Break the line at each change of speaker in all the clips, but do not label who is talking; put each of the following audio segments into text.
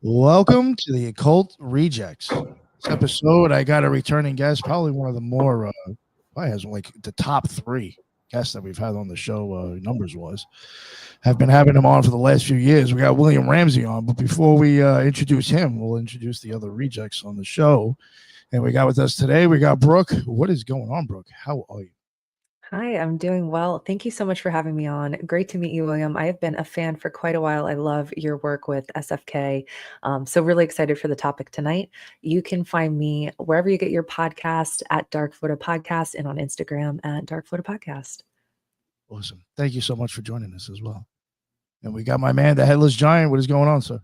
Welcome to the Occult Rejects. This episode, I got a returning guest, probably one of the more, probably has like the top 3 guests that we've had on the show, numbers-wise. Have been having him on for the last few years. We got William Ramsey on, but before we introduce him, we'll introduce the other rejects on the show. And we got with us today, we got Brooke. What is going on, Brooke? How are you?
Hi, I'm doing well. Thank you so much for having me on. Great to meet you, William. I have been a fan for quite a while. I love your work with SFK. So really excited for the topic tonight. You can find me wherever you get your podcast at Dark Florida Podcast and on Instagram at Dark Florida Podcast.
Awesome. Thank you so much for joining us as well. And we got my man, the Headless Giant. What is going on, sir?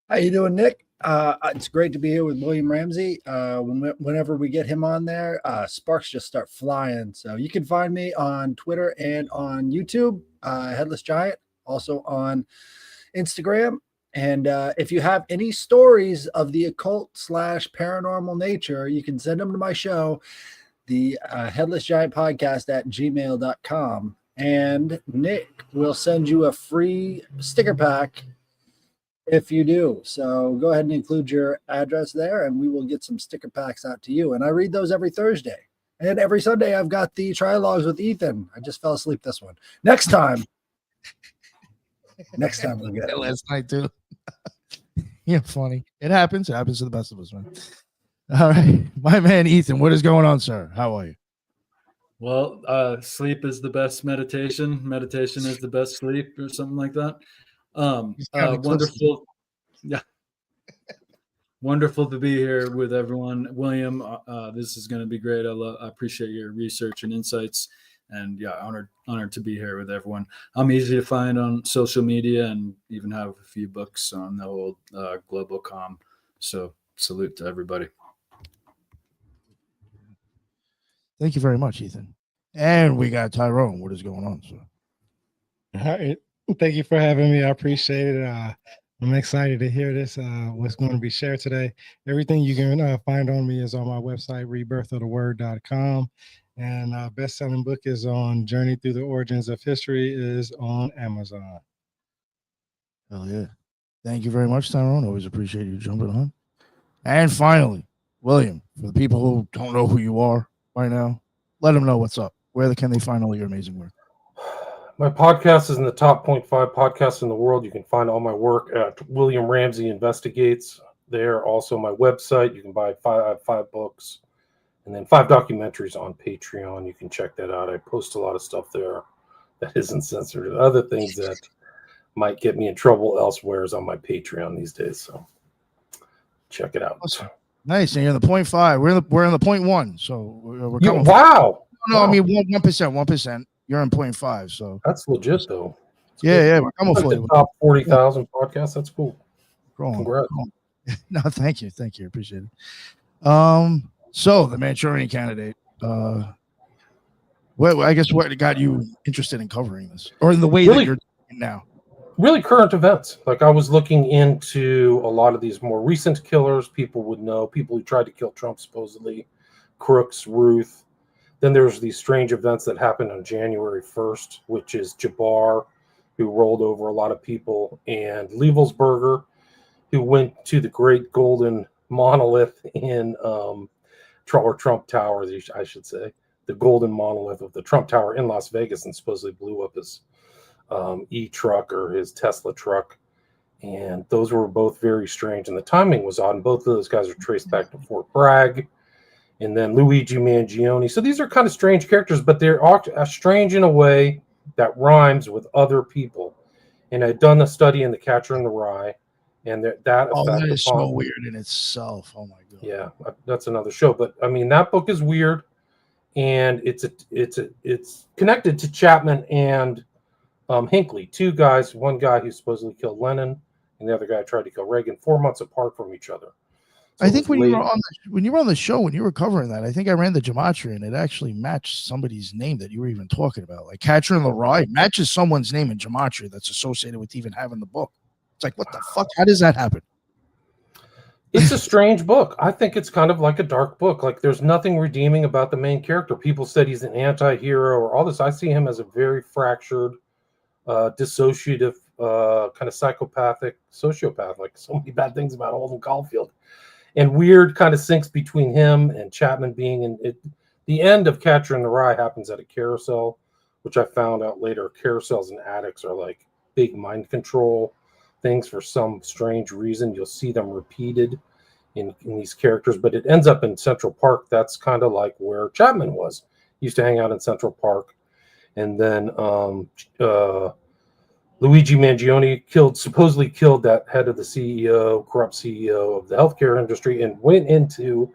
How you doing, Nick? It's great to be here with William Ramsey. Whenever we get him on there, sparks just start flying. So you can find me on Twitter and on YouTube, Headless Giant, also on Instagram. And if you have any stories of the occult / paranormal nature, you can send them to my show, the Headless Giant Podcast at gmail.com. And Nick will send you a free sticker pack if you do. So go ahead and include your address there, and we will get some sticker packs out to you. And I read those every Thursday. And every Sunday, I've got the Trilogues with Ethan. I just fell asleep this one. Next time we'll get it.
Last night, too. Yeah, funny. It happens. It happens to the best of us, man. All right. My man, Ethan, what is going on, sir? How are you?
Well, sleep is the best meditation. Meditation is the best sleep, or something like that. Wonderful. Yeah. Wonderful to be here with everyone. William, this is going to be great. I appreciate your research and insights, and yeah, honored to be here with everyone. I'm easy to find on social media and even have a few books on the old Global.com. So salute to everybody.
Thank you very much, Ethan. And we got Tyrone. What is going on, sir?
All right. Thank you for having me. I appreciate it. I'm excited to hear this, what's going to be shared today. Everything you can find on me is on my website, rebirthoftheword.com. And best-selling book is on Journey Through the Origins of History is on Amazon.
Hell yeah. Thank you very much, Tyrone. Always appreciate you jumping on. And finally, William, for the people who don't know who you are right now, let them know what's up. Where can they find all your amazing work?
My podcast is in the top 0.5 podcasts in the world. You can find all my work at William Ramsey Investigates. There, also my website. You can buy 5 books and then 5 documentaries on Patreon. You can check that out. I post a lot of stuff there that isn't censored. Other things that might get me in trouble elsewhere is on my Patreon these days. So check it out.
Awesome. Nice. And you're in the 0.5. We're in the 0.1. So we're coming.
Wow.
No, I mean 1%. You're in 0.5. So
that's legit, though.
Yeah, we're coming for you.
Top 40,000 podcasts. That's cool.
Congrats. No, thank you. Appreciate it. So the Manchurian Candidate. I guess what got you interested in covering this, or in the way that you're doing it now?
Really current events. Like I was looking into a lot of these more recent killers. People would know. People who tried to kill Trump, supposedly. Crooks, Ruth. Then there's these strange events that happened on January 1st, which is Jabbar, who rolled over a lot of people, and Levelsberger, who went to the Great Golden Monolith in Trump Tower, I should say, the golden monolith of the Trump Tower in Las Vegas, and supposedly blew up his e-truck or his Tesla truck. And those were both very strange, and the timing was odd. And both of those guys are traced back to Fort Bragg. And then Luigi Mangione. So these are kind of strange characters, but they're strange in a way that rhymes with other people. And I'd done a study in The Catcher in the Rye, and
that is so weird in itself. Oh my god.
Yeah, that's another show. But I mean, that book is weird, and it's connected to Chapman and Hinckley, 2 guys. One guy who supposedly killed Lennon, and the other guy tried to kill Reagan, 4 months apart from each other.
So I think when you were on the show, when you were covering that, I think I ran the gematria and it actually matched somebody's name that you were even talking about. Like Catcher in the Rye matches someone's name in gematria that's associated with even having the book. It's like, what the fuck? How does that happen?
It's a strange book. I think it's kind of like a dark book. Like there's nothing redeeming about the main character. People said he's an anti-hero or all this. I see him as a very fractured, dissociative kind of psychopathic sociopath, like so many bad things about Holden Caulfield, and weird kind of syncs between him and Chapman being in it. The end of Catcher in the Rye happens at a carousel, which I found out later. Carousels and attics are like big mind control things for some strange reason. You'll see them repeated in these characters, but it ends up in Central Park. That's kind of like where Chapman was. He used to hang out in Central Park. And then Luigi Mangione supposedly killed that head of the CEO, corrupt CEO of the healthcare industry, and went into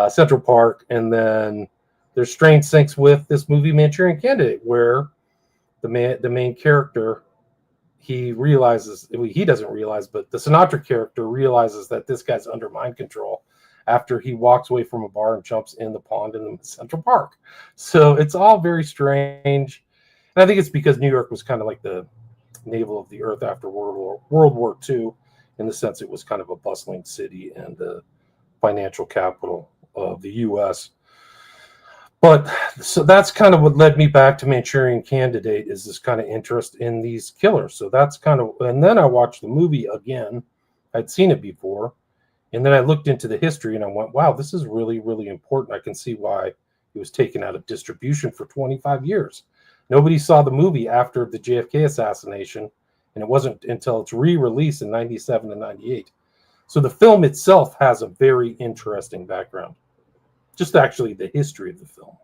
Central Park. And then there's strange syncs with this movie Manchurian Candidate, where the main character, he doesn't realize, but the Sinatra character realizes that this guy's under mind control after he walks away from a bar and jumps in the pond in Central Park. So it's all very strange. And I think it's because New York was kind of like the navel of the earth after World War II, in the sense it was kind of a bustling city and the financial capital of the U.S. But so that's kind of what led me back to Manchurian Candidate, is this kind of interest in these killers. So that's kind of, and then I watched the movie again. I'd seen it before. And then I looked into the history and I went, wow, this is really, really important. I can see why it was taken out of distribution for 25 years. Nobody saw the movie after the JFK assassination, and it wasn't until its re-release in 97 and 98. So the film itself has a very interesting background. Just actually the history of the film.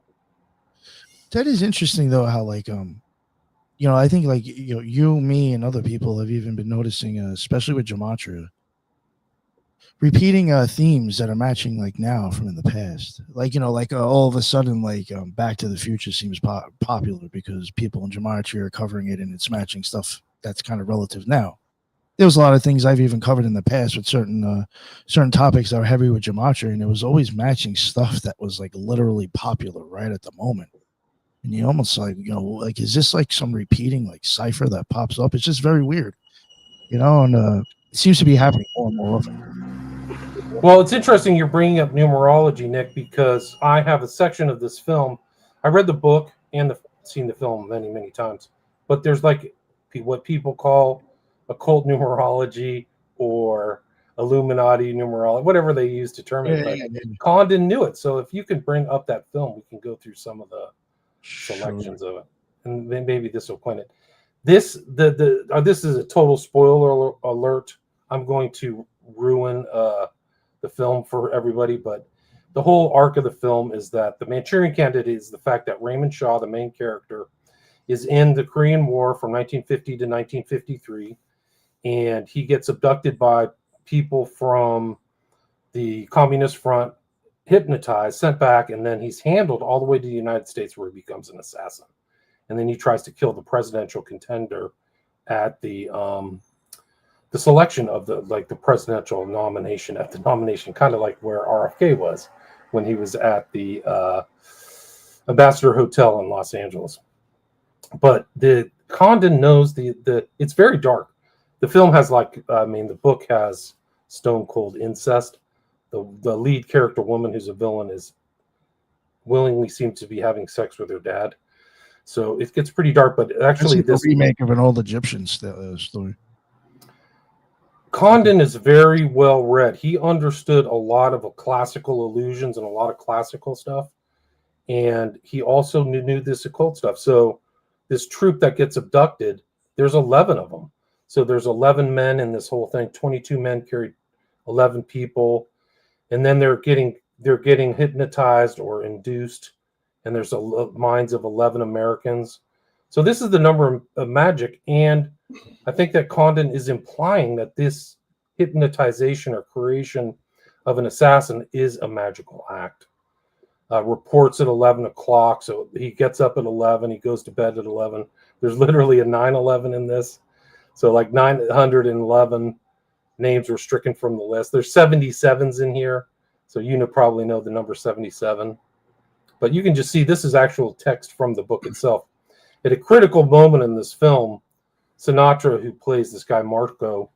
That is interesting though, how like I think like you, me, and other people have even been noticing, especially with gematria, repeating themes that are matching like now from in the past. Like all of a sudden like Back to the Future seems popular because people in gematria are covering it and it's matching stuff that's kind of relative now. There was a lot of things I've even covered in the past with certain topics that are heavy with gematria, and it was always matching stuff that was like literally popular right at the moment. And you almost like, like, is this like some repeating like cipher that pops up? It's just very weird, and it seems to be happening more and more often.
Well, it's interesting you're bringing up numerology, Nick, because I have a section of this film. I read the book and seen the film many, many times, but there's like what people call occult numerology or Illuminati numerology, whatever they use to term it. But Condon knew it. So if you can bring up that film, we can go through some of the selections of it, and then maybe this will point it. This is a total spoiler alert. I'm going to ruin the film for everybody, but the whole arc of the film is that the Manchurian Candidate is the fact that Raymond Shaw, the main character, is in the Korean War from 1950 to 1953. And he gets abducted by people from the Communist Front, hypnotized, sent back, and then he's handled all the way to the United States, where he becomes an assassin. And then he tries to kill the presidential contender at the selection of the presidential nomination, at the nomination, kind of like where RFK was when he was at the Ambassador Hotel in Los Angeles. But the Condon knows it's very dark. The film has the book has stone cold incest. The lead character woman, who's a villain, is willingly seems to be having sex with her dad. So it gets pretty dark. But actually,
this remake of an old Egyptian story.
Condon is very well read. He understood a lot of classical illusions and a lot of classical stuff, and he also knew this occult stuff. So this troop that gets abducted, there's 11 of them. So there's 11 men in this whole thing. 22 men carried 11 people, and then they're getting hypnotized or induced, and there's minds of 11 Americans. So this is the number of magic, and I think that Condon is implying that this hypnotization or creation of an assassin is a magical act. Reports at 11 o'clock, so he gets up at 11, he goes to bed at 11. There's literally a 9/11 in this. So like 911 names were stricken from the list. There's 77s in here, so probably know the number 77. But you can just see this is actual text from the book itself. At a critical moment in this film, Sinatra, who plays this guy Marco,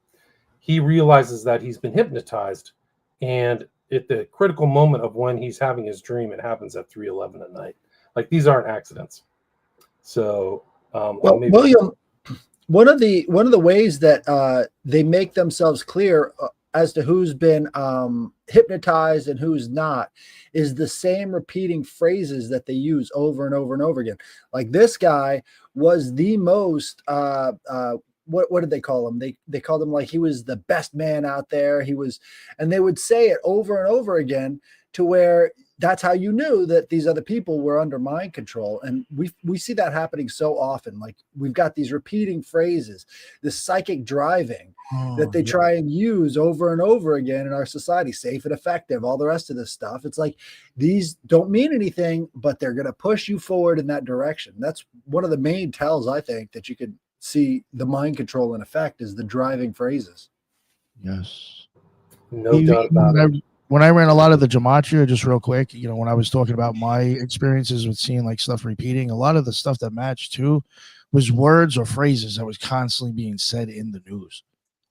he realizes that he's been hypnotized, and at the critical moment of when he's having his dream, it happens at 3:11 at night. Like, these aren't accidents. So,
one of the ways that they make themselves clear as to who's been hypnotized and who's not is the same repeating phrases that they use over and over and over again. Like this guy was the most what did they call him? They called him like he was the best man out there. He was, and they would say it over and over again to where that's how you knew that these other people were under mind control. And we see that happening so often. Like we've got these repeating phrases, this psychic driving that they try and use over and over again in our society, safe and effective, all the rest of this stuff. It's like these don't mean anything, but they're going to push you forward in that direction. That's one of the main tells, I think, that you could see the mind control in effect is the driving phrases.
Yes.
No doubt about it.
When I ran a lot of the gematria, just real quick, you know, when I was talking about my experiences with seeing like stuff repeating, a lot of the stuff that matched too was words or phrases that was constantly being said in the news.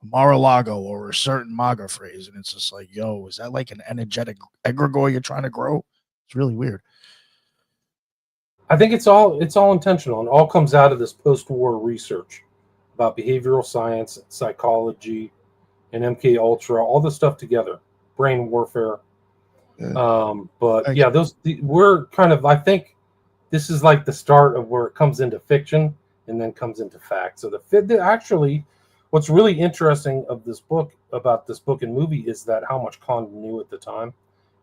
Mar-a-Lago or a certain MAGA phrase. And it's just like, yo, is that like an energetic egregore you're trying to grow? It's really weird.
I think it's all intentional and all comes out of this post-war research about behavioral science, psychology, and MK Ultra, all the stuff together, brain warfare. But yeah, we're kind of, I think this is like the start of where it comes into fiction and then comes into fact. So actually, what's really interesting of this book, about this book and movie, is that how much Khan knew at the time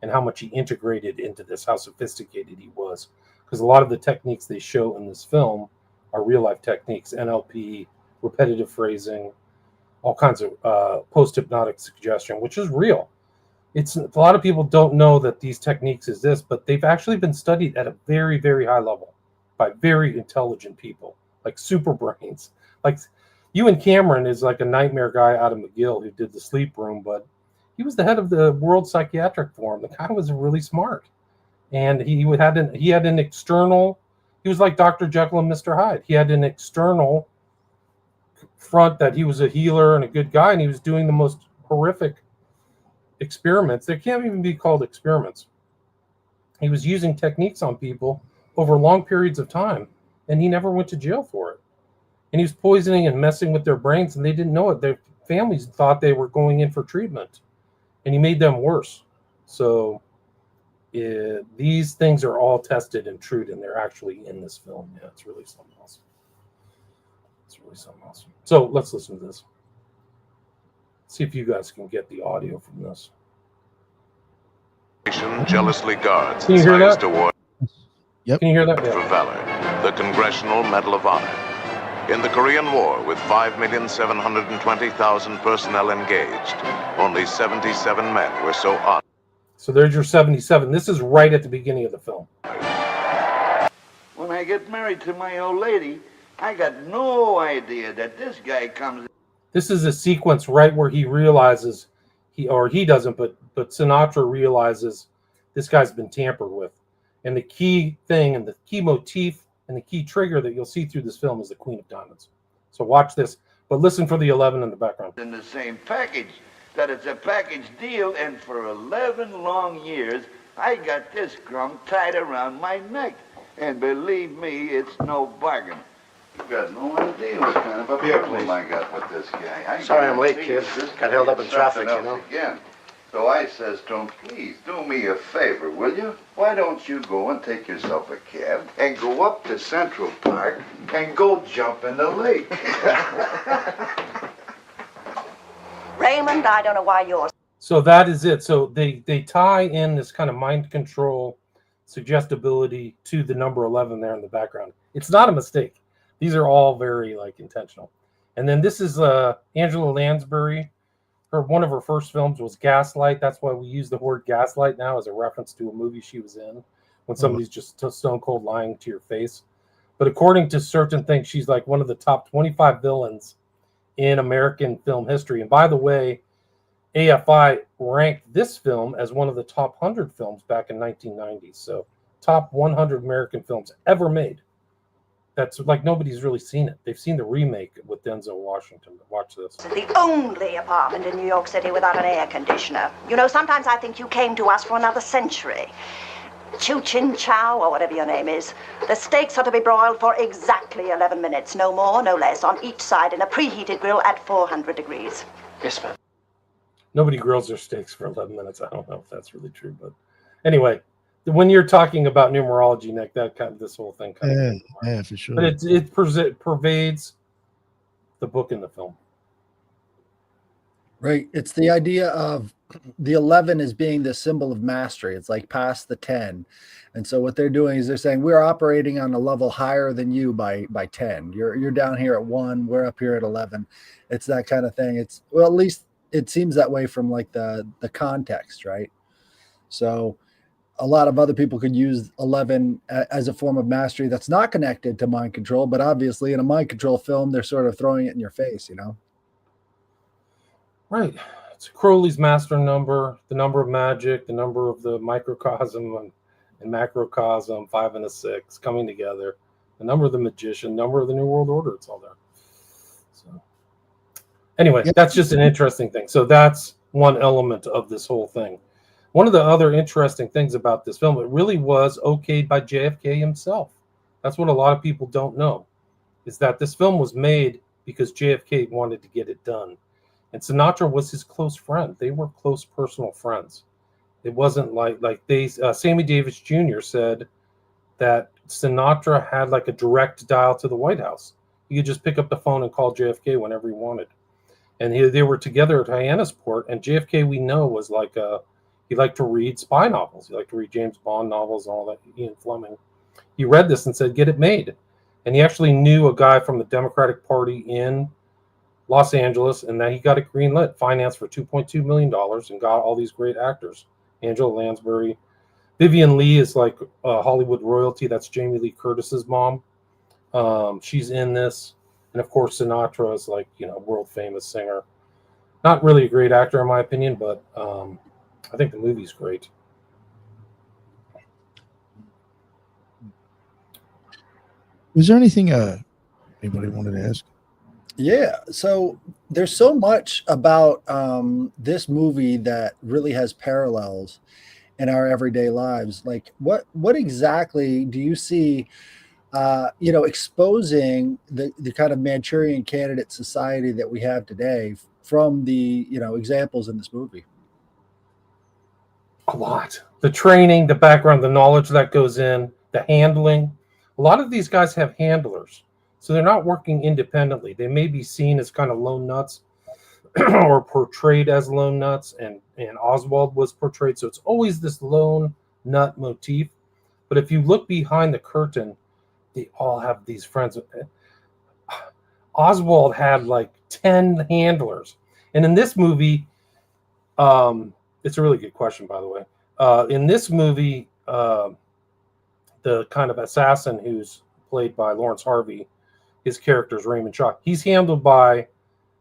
and how much he integrated into this, how sophisticated he was. Because a lot of the techniques they show in this film are real life techniques, NLP, repetitive phrasing, all kinds of post-hypnotic suggestion, which is real. It's a lot of people don't know that these techniques exist, but they've actually been studied at a very, very high level by very intelligent people, like super brains. Like Ewan Cameron is like a nightmare guy out of McGill who did the sleep room, but he was the head of the World Psychiatric Forum. The guy was really smart. And he had an external, he was like Dr. Jekyll and Mr. Hyde. He had an external front that he was a healer and a good guy, and he was doing the most horrific experiments. They can't even be called experiments. He was using techniques on people over long periods of time, and he never went to jail for it. And he was poisoning and messing with their brains, and they didn't know it. Their families thought they were going in for treatment, and he made them worse. So these things are all tested and true, and they're actually in this film. Yeah, it's really something else. It's really something else. So let's listen to this. See if you guys can get the audio from this.
Jealously guards
Can you hear that?
award
Yep.
Can you hear that?
for
Yeah.
valor, the Congressional Medal of Honor. In the Korean War, with 5,720,000 personnel engaged, only 77 men were so honored.
So there's your 77. This is right at the beginning of the film.
When I get married to my old lady, I got no idea that this guy comes.
This is a sequence right where he realizes he doesn't, but Sinatra realizes this guy's been tampered with. And the key thing and the key motif and the key trigger that you'll see through this film is the Queen of Diamonds. So watch this, but listen for the 11 in the background.
In the same package, that it's a package deal, and for 11 long years, I got this crumb tied around my neck. And believe me, it's no bargain. You've got no idea what kind of a problem I got with this guy.
Sorry I'm late, kid. Got held up in traffic, you know.
Again. So I says to him, please do me a favor, will you? Why don't you go and take yourself a cab and go up to Central Park and go jump in the lake?
Raymond, I don't know why you're...
So that is it. So they tie in this kind of mind control, suggestibility to the number 11 there in the background. It's not a mistake. These are all very intentional. And then this is Angela Lansbury. One of her first films was Gaslight. That's why we use the word gaslight now as a reference to a movie she was in, when somebody's just stone cold lying to your face. But according to certain things, she's like one of the top 25 villains in American film history. And by the way, AFI ranked this film as one of the top 100 films back in 1990. So top 100 American films ever made. That's like nobody's really seen it. They've seen the remake with Denzel Washington. Watch this.
The only apartment in New York City without an air conditioner. You know, sometimes I think you came to us for another century. Chu Chin Chow, or whatever your name is. The steaks are to be broiled for exactly 11 minutes, no more, no less, on each side in a preheated grill at 400 degrees.
Yes, ma'am.
Nobody grills their steaks for 11 minutes. I don't know if that's really true, but anyway, when you're talking about numerology, Nick, that kind of, this whole thing kind of,
yeah, for sure.
but it pervades the book and the film.
Right. It's the idea of the 11 as being the symbol of mastery. It's like past the 10. And so what they're doing is they're saying we're operating on a level higher than you by 10. You're down here at 1, we're up here at 11. It's that kind of thing. It's, well, at least it seems that way from like the context, right? So a lot of other people could use 11 as a form of mastery that's not connected to mind control, but obviously in a mind control film, they're sort of throwing it in your face, you know?
Right. It's Crowley's master number, the number of magic, the number of the microcosm and macrocosm, 5 and a 6 coming together, the number of the magician, number of the New World Order. It's all there. So anyway, that's just an interesting thing. So that's one element of this whole thing. One of the other interesting things about this film, it really was okayed by JFK himself. That's what a lot of people don't know, is that this film was made because JFK wanted to get it done. And Sinatra was his close friend. They were close personal friends. It wasn't like they, Sammy Davis Jr. said that Sinatra had like a direct dial to the White House. You could just pick up the phone and call JFK whenever he wanted. And they were together at Hyannisport. And JFK, we know, was like he liked to read spy novels. He liked to read James Bond novels and all that, Ian Fleming. He read this and said, get it made. And he actually knew a guy from the Democratic Party in Los Angeles, and that he got it greenlit, financed for $2.2 million, and got all these great actors. Angela Lansbury. Vivian Lee is like Hollywood royalty. That's Jamie Lee Curtis's mom. She's in this. And of course, Sinatra is like, you know, world famous singer. Not really a great actor in my opinion, but I think the movie's great.
Was there anything anybody wanted to ask?
Yeah, so there's so much about this movie that really has parallels in our everyday lives. Like, what exactly do you see, you know, exposing the kind of Manchurian candidate society that we have today from the, you know, examples in this movie?
A lot. The training, the background, the knowledge that goes in, the handling. A lot of these guys have handlers. So they're not working independently. They may be seen as kind of lone nuts or portrayed as lone nuts, and Oswald was portrayed. So it's always this lone nut motif. But if you look behind the curtain, they all have these friends. Oswald had like 10 handlers. And in this movie, it's a really good question, by the way. In this movie, the kind of assassin who's played by Lawrence Harvey, his character is Raymond Shaw. He's handled by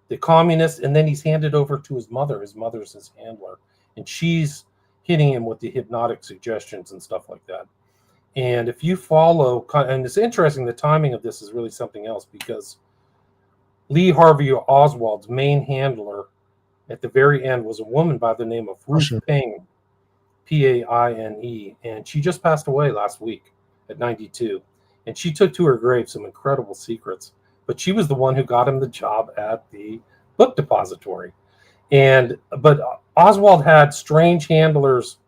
the communists, and then he's handed over to his mother. His mother's his handler, and she's hitting him with the hypnotic suggestions and stuff like that. And if you follow, and it's interesting, the timing of this is really something else, because Lee Harvey Oswald's main handler at the very end was a woman by the name of Ruth Paine, Paine, and she just passed away last week at 92. And she took to her grave some incredible secrets. But she was the one who got him the job at the book depository. But Oswald had strange handlers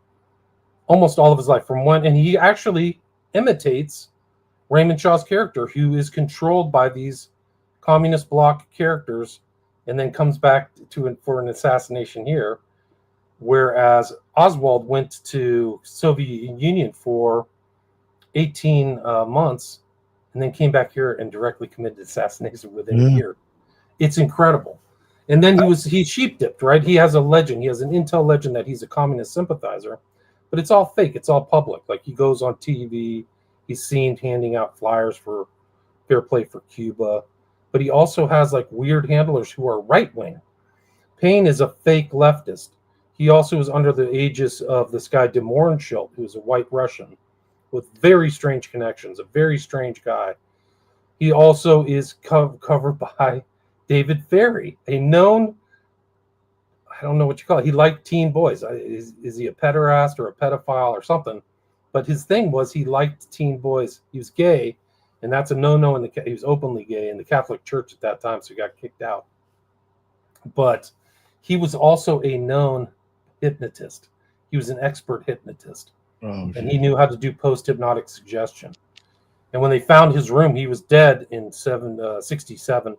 almost all of his life. And he actually imitates Raymond Shaw's character, who is controlled by these communist bloc characters, and then comes back for an assassination here. Whereas Oswald went to Soviet Union for 18 months, and then came back here and directly committed assassination within a year. It's incredible. And then he sheep dipped, right? He has a legend. He has an intel legend that he's a communist sympathizer, but it's all fake. It's all public. Like, he goes on TV. He's seen handing out flyers for Fair Play for Cuba, but he also has like weird handlers who are right wing. Paine is a fake leftist. He also is under the aegis of this guy de Mohrenschildt, who is a white Russian with very strange connections, a very strange guy. He also is covered by David Ferry, a known, I don't know what you call it. He liked teen boys. Is he a pederast or a pedophile or something? But his thing was he liked teen boys. He was gay, and that's a no-no he was openly gay in the Catholic Church at that time, so he got kicked out. But he was also a known hypnotist. He was an expert hypnotist. And he knew how to do post-hypnotic suggestion. And when they found his room, he was dead in 67.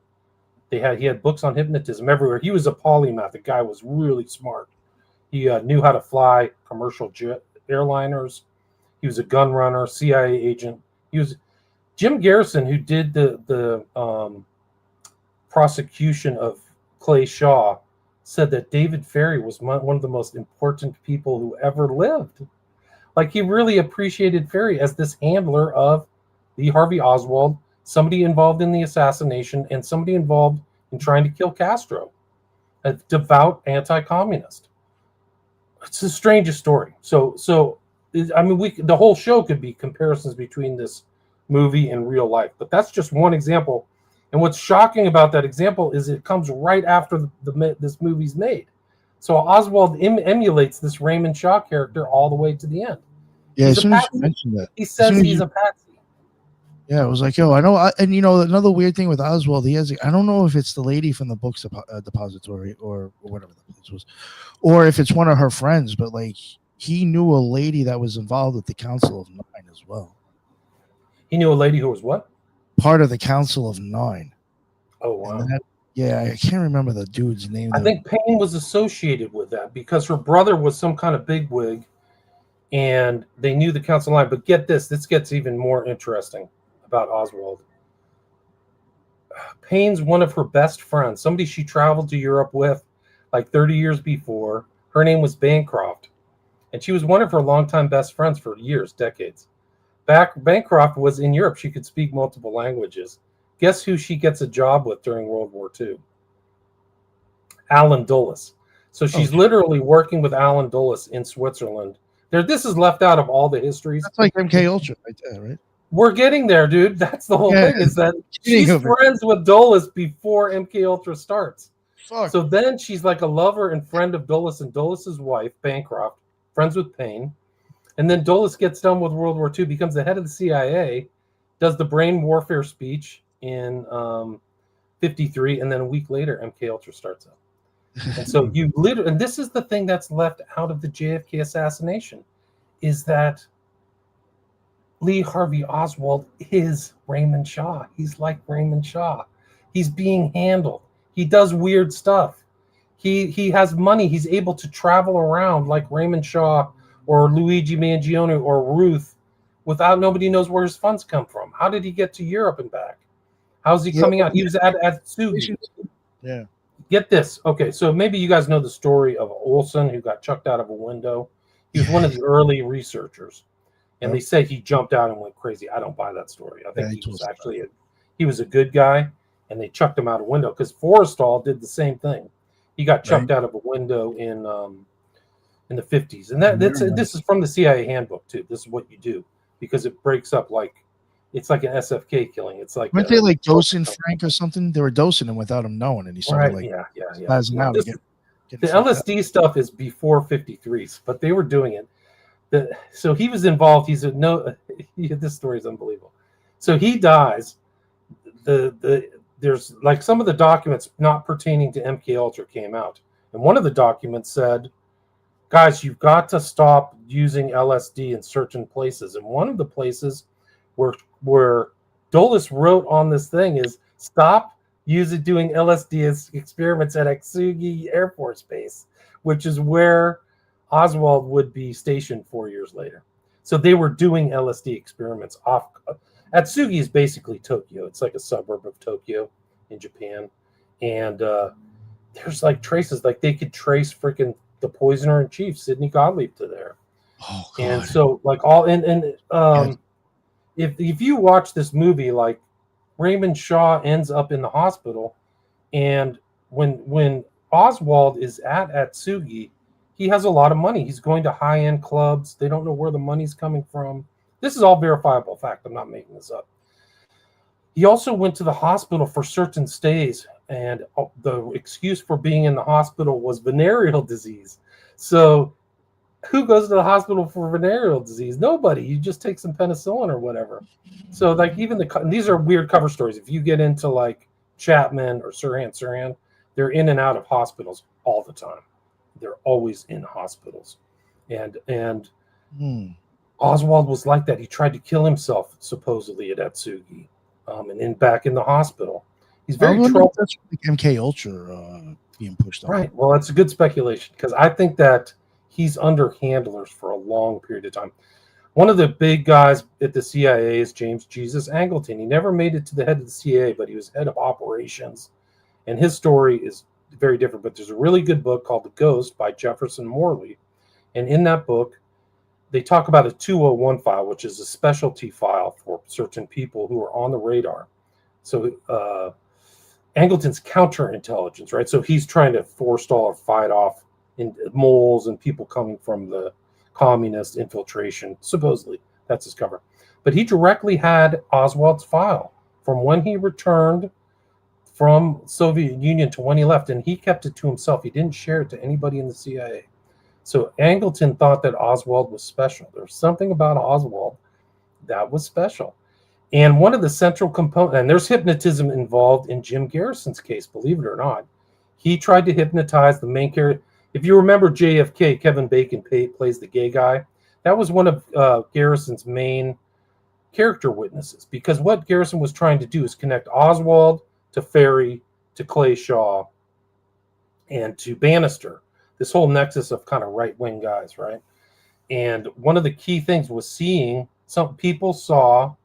He had books on hypnotism everywhere. He was a polymath. The guy was really smart. He knew how to fly commercial airliners. He was a gun runner, CIA agent. He was Jim Garrison, who did the prosecution of Clay Shaw, said that David Ferry was one of the most important people who ever lived. Like, he really appreciated Ferry as this handler of Lee Harvey Oswald, somebody involved in the assassination, and somebody involved in trying to kill Castro, a devout anti-communist. It's the strangest story. So I mean, the whole show could be comparisons between this movie and real life, but that's just one example. And what's shocking about that example is it comes right after this movie's made. So Oswald emulates this Raymond Shaw character all the way to the end.
Yeah, as soon as you mentioned that,
he says he's a patsy.
Yeah, it was like, yo, I know, and you know, another weird thing with Oswald, he has, I don't know if it's the lady from the books depository or whatever the place was, or if it's one of her friends, but like, he knew a lady that was involved with the Council of Nine as well.
He knew a lady who was what?
Part of the Council of Nine.
Oh, wow.
Yeah, I can't remember the dude's name.
I think Payne was associated with that because her brother was some kind of bigwig, and they knew the Council of Nine. But get this gets even more interesting about Oswald. Payne's one of her best friends, somebody she traveled to Europe with like 30 years before. Her name was Bancroft, and she was one of her longtime best friends for years, decades. Bancroft was in Europe. She could speak multiple languages. Guess who she gets a job with during World War II? Alan Dulles. So she's literally working with Alan Dulles in Switzerland. This is left out of all the histories.
That's like MK Ultra right there, right?
We're getting there, dude. That's the whole thing, is that she's friends with Dulles before MK Ultra starts.
Fuck.
So then she's like a lover and friend of Dulles and Dulles' wife, Bancroft, friends with Payne. And then Dulles gets done with World War II, becomes the head of the CIA, does the brain warfare speech in 53, and then a week later, MK Ultra starts up. And so you literally, and this is the thing that's left out of the JFK assassination, is that Lee Harvey Oswald is Raymond Shaw. He's like Raymond Shaw. He's being handled. He does weird stuff. He has money. He's able to travel around like Raymond Shaw or Luigi Mangione or Ruth without nobody knows where his funds come from. How did he get to Europe and back? How's he coming out? He was at Tsugi.
Yeah.
Get this. Okay, so maybe you guys know the story of Olson, who got chucked out of a window. He was one of the early researchers. And they say he jumped out and went crazy. I don't buy that story. I think he was actually he was a good guy, and they chucked him out a window because Forrestal did the same thing. He got chucked out of a window in the 50s, and this is from the CIA handbook too. This is what you do because it breaks up like it's like an SFK killing. It's like
weren't they like dosing Frank or something? They were dosing him without him knowing, and he started spazzing out.
The LSD stuff is before 53s, but they were doing it. So he was involved. This story is unbelievable. So he dies. There's like some of the documents not pertaining to MK Ultra came out, and one of the documents said, "Guys, you've got to stop using LSD in certain places." And one of the places where Dulles wrote on this thing is stop doing LSD experiments at Atsugi Air Force Base, which is where Oswald would be stationed 4 years later. So they were doing LSD experiments off. Atsugi is basically Tokyo. It's like a suburb of Tokyo in Japan. And there's like traces, like they could trace freaking the poisoner in chief, Sidney Gottlieb, to there.
Oh, God.
And so like if you watch this movie, like Raymond Shaw ends up in the hospital, and when Oswald is at Atsugi, he has a lot of money. He's going to high-end clubs. They don't know where the money's coming from. This is all verifiable fact. I'm not making this up. He also went to the hospital for certain stays, and the excuse for being in the hospital was venereal disease. So who goes to the hospital for venereal disease? Nobody. You just take some penicillin or whatever. So like even these are weird cover stories. If you get into like Chapman or Sirhan, they're in and out of hospitals all the time. They're always in hospitals. And Oswald was like that. He tried to kill himself supposedly at Atsugi, and back in the hospital. He's very troubled.
That's like MK Ultra being pushed on.
Right. Well, that's a good speculation because I think that he's under handlers for a long period of time. One of the big guys at the CIA is James Jesus Angleton. He never made it to the head of the CIA, but he was head of operations. And his story is very different. But there's a really good book called The Ghost by Jefferson Morley. And in that book, they talk about a 201 file, which is a specialty file for certain people who are on the radar. So Angleton's counterintelligence, right? So he's trying to forestall or fight off moles and people coming from the communist infiltration, supposedly. That's his cover. But he directly had Oswald's file from when he returned from Soviet Union to when he left, and he kept it to himself. He didn't share it to anybody in the CIA. So Angleton thought that Oswald was special. There's something about Oswald that was special. And one of the central components, and there's hypnotism involved in Jim Garrison's case, believe it or not. He tried to hypnotize the main character. If you remember JFK, Kevin Bacon plays the gay guy. That was one of Garrison's main character witnesses, because what Garrison was trying to do is connect Oswald to Ferry, to Clay Shaw, and to Bannister. This whole nexus of kind of right-wing guys, right? And one of the key things was seeing some people saw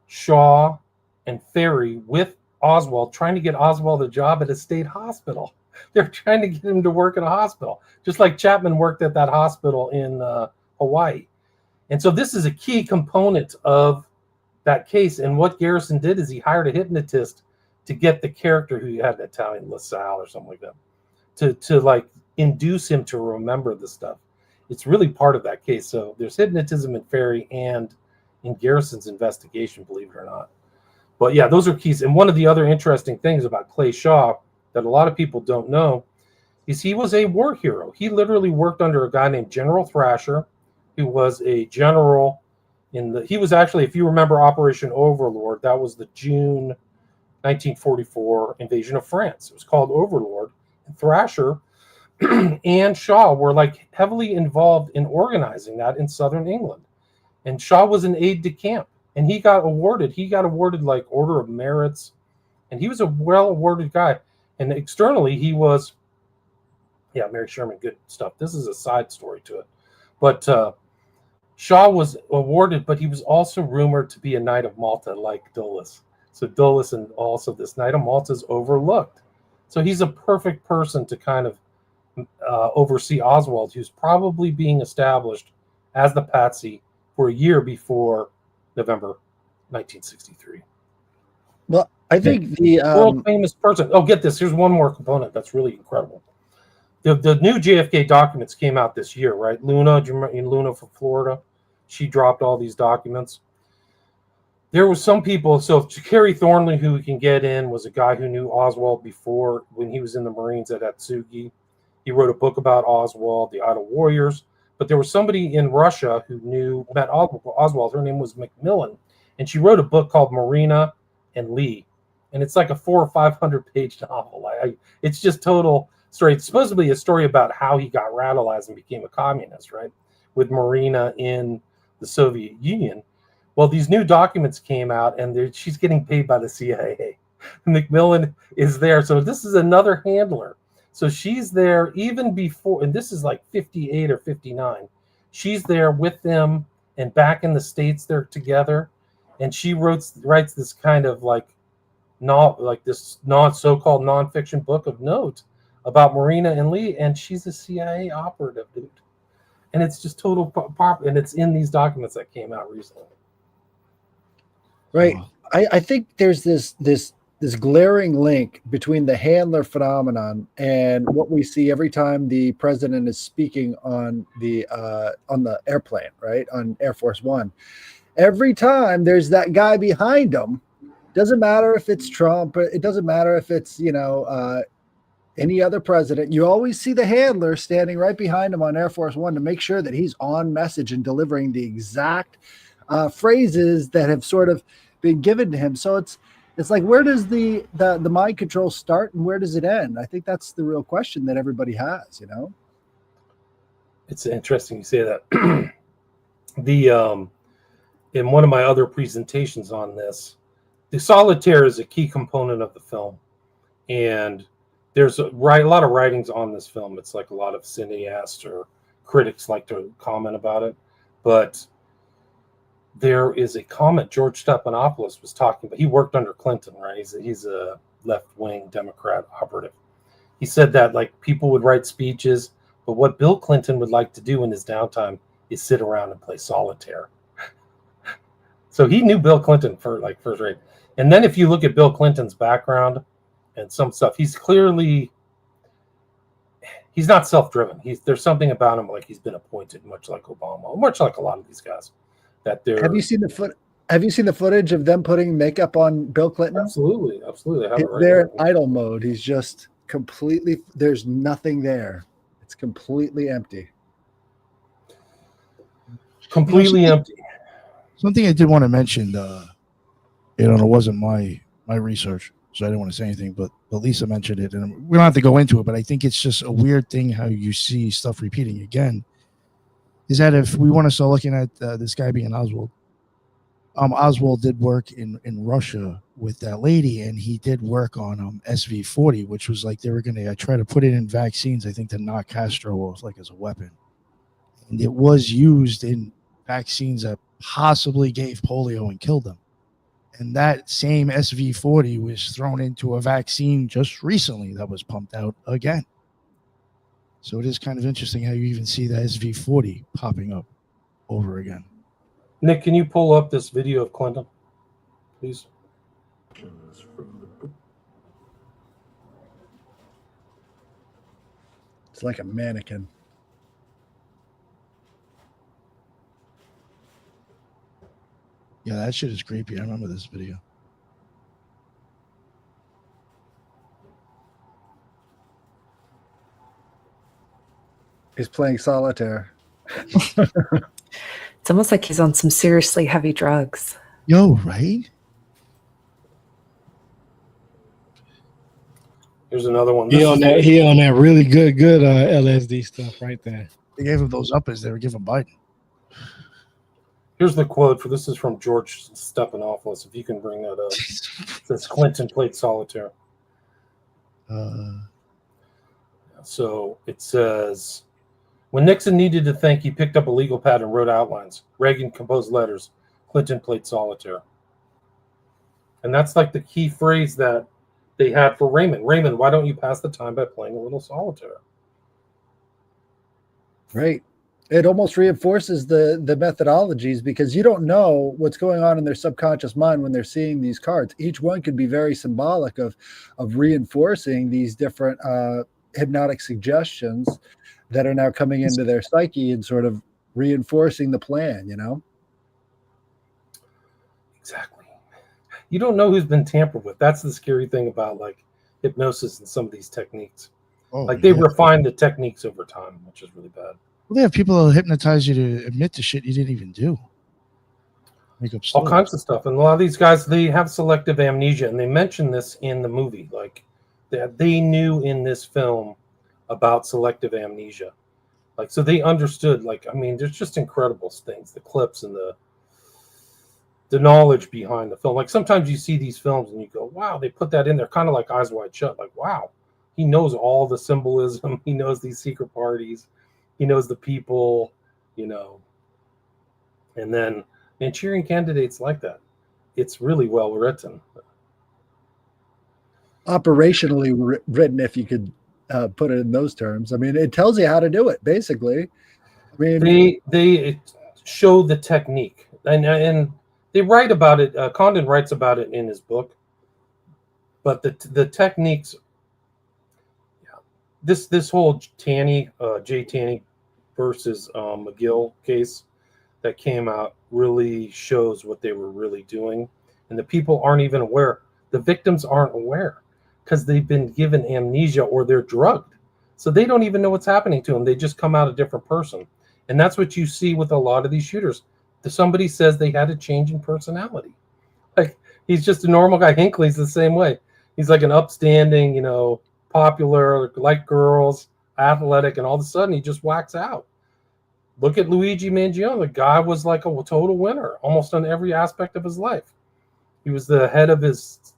Shaw and Ferry with Oswald, trying to get Oswald a job at a state hospital. They're trying to get him to work at a hospital, just like Chapman worked at that hospital in Hawaii. And so this is a key component of that case. And what Garrison did is he hired a hypnotist to get the character, who had an Italian LaSalle or something like that, to like induce him to remember the stuff. It's really part of that case. So there's hypnotism in Ferry and in Garrison's investigation, believe it or not. But yeah, those are keys. And one of the other interesting things about Clay Shaw that a lot of people don't know is he was a war hero. He literally worked under a guy named General Thrasher, who was a general he was actually, if you remember Operation Overlord, that was the June 1944 invasion of France. It was called Overlord. And Thrasher and Shaw were like heavily involved in organizing that in southern England. And Shaw was an aide de camp, and he got awarded like Order of Merits, and he was a well-awarded guy. And externally, he was, Mary Sherman, good stuff. This is a side story to it. But Shaw was awarded, but he was also rumored to be a Knight of Malta, like Dulles. So Dulles and also this Knight of Malta is overlooked. So he's a perfect person to kind of oversee Oswald, who's probably being established as the patsy for a year before November 1963.
Well, I think the
world famous person. Oh, get this. Here's one more component that's really incredible. The new JFK documents came out this year, right? Luna, do you remember Luna from Florida? She dropped all these documents. There was some people. So Kerry Thornley, who we can get in, was a guy who knew Oswald before when he was in the Marines at Atsugi. He wrote a book about Oswald, the Idle Warriors. But there was somebody in Russia who met Oswald. Her name was Macmillan, and she wrote a book called Marina and Lee, and it's like a 400 or 500 page novel. It's just total story. It's supposedly a story about how he got radicalized and became a communist, right? With Marina in the Soviet Union. Well, these new documents came out, and she's getting paid by the CIA. Macmillan is there, so this is another handler. So she's there even before, and this is like 58 or 59. She's there with them, and back in the States they're together, and she writes this kind of so-called nonfiction book of note about Marina and Lee, and she's a CIA operative, dude. And it's just total pop, and it's in these documents that came out recently.
Right. I think there's this glaring link between the handler phenomenon and what we see every time the president is speaking on the airplane, right? On Air Force One. Every time there's that guy behind him. Doesn't matter if it's Trump, it doesn't matter if it's, any other president, you always see the handler standing right behind him on Air Force One to make sure that he's on message and delivering the exact phrases that have sort of been given to him. So it's like, where does the mind control start and where does it end? I think that's the real question that everybody has, you know?
It's interesting you say that. In one of my other presentations on this, the Solitaire is a key component of the film. And there's a lot of writings on this film. It's like a lot of cineasts or critics like to comment about it. But there is a comment George Stephanopoulos was talking about. He worked under Clinton, right? He's a left-wing Democrat operative. He said that like people would write speeches, but what Bill Clinton would like to do in his downtime is sit around and play solitaire. So he knew Bill Clinton for like first rate. And then if you look at Bill Clinton's background and some stuff, he's not self-driven. There's something about him like he's been appointed, much like Obama, much like a lot of these guys. Have you seen the footage of them putting makeup on Bill Clinton? Absolutely.
They're in idle mode. He's just completely, there's nothing there. It's completely empty.
Completely empty.
Something I did want to mention, it wasn't my research, so I didn't want to say anything, but Lisa mentioned it, and we don't have to go into it, but I think it's just a weird thing how you see stuff repeating again, is that if we want to start looking at this guy being Oswald, Oswald did work in Russia with that lady, and he did work on SV40, which was like they were going to try to put it in vaccines, I think, to knock Castro off, like as a weapon. And it was used in vaccines that possibly gave polio and killed them. And that same SV40 was thrown into a vaccine just recently that was pumped out again. So it is kind of interesting how you even see the SV40 popping up over again.
Nick, can you pull up this video of Clinton, please?
It's like a mannequin.
Yeah, that shit is creepy. I remember this video.
He's playing solitaire.
It's almost like he's on some seriously heavy drugs.
Yo, right?
Here's another one.
He on that really good LSD stuff right there.
They gave him those uppers they were giving Biden.
Here's the quote for this is from George Stephanopoulos. If you can bring that up, it says Clinton played solitaire. So it says, when Nixon needed to think, he picked up a legal pad and wrote outlines. Reagan composed letters. Clinton played solitaire. And that's like the key phrase that they had for Raymond. Raymond, why don't you pass the time by playing a little solitaire?
Right. It almost reinforces the methodologies because you don't know what's going on in their subconscious mind when they're seeing these cards. Each one could be very symbolic of reinforcing these different hypnotic suggestions that are now coming into their psyche and sort of reinforcing the plan, you know?
Exactly. You don't know who's been tampered with. That's the scary thing about like hypnosis and some of these techniques. They refine the techniques over time, which is really bad.
Well, they have people that hypnotize you to admit to shit you didn't even do. Make up stories.
All kinds of stuff. And a lot of these guys, they have selective amnesia, and they mention this in the movie. Like that they knew in this film about selective amnesia. Like, so they understood, like, I mean, there's just incredible things, the clips and the knowledge behind the film. Like sometimes you see these films and you go, wow, they put that in there, kind of like Eyes Wide Shut. Like, wow, he knows all the symbolism. He knows these secret parties. He knows the people, you know. And then Manchurian Candidate's like that. It's really well written.
Operationally written, if you could put it in those terms. I mean, it tells you how to do it, basically. I mean,
they show the technique, and they write about it. Condon writes about it in his book. But the techniques. This whole Jay Taney versus McGill case that came out really shows what they were really doing, and the people aren't even aware. The victims aren't aware. because they've been given amnesia or they're drugged. So they don't even know what's happening to them. They just come out a different person. And that's what you see with a lot of these shooters. Somebody says they had a change in personality. Like, he's just a normal guy. Hinckley's the same way. He's like an upstanding, popular, like girls, athletic, and all of a sudden he just whacks out. Look at Luigi Mangione. The guy was like a total winner almost on every aspect of his life. He was the head of his,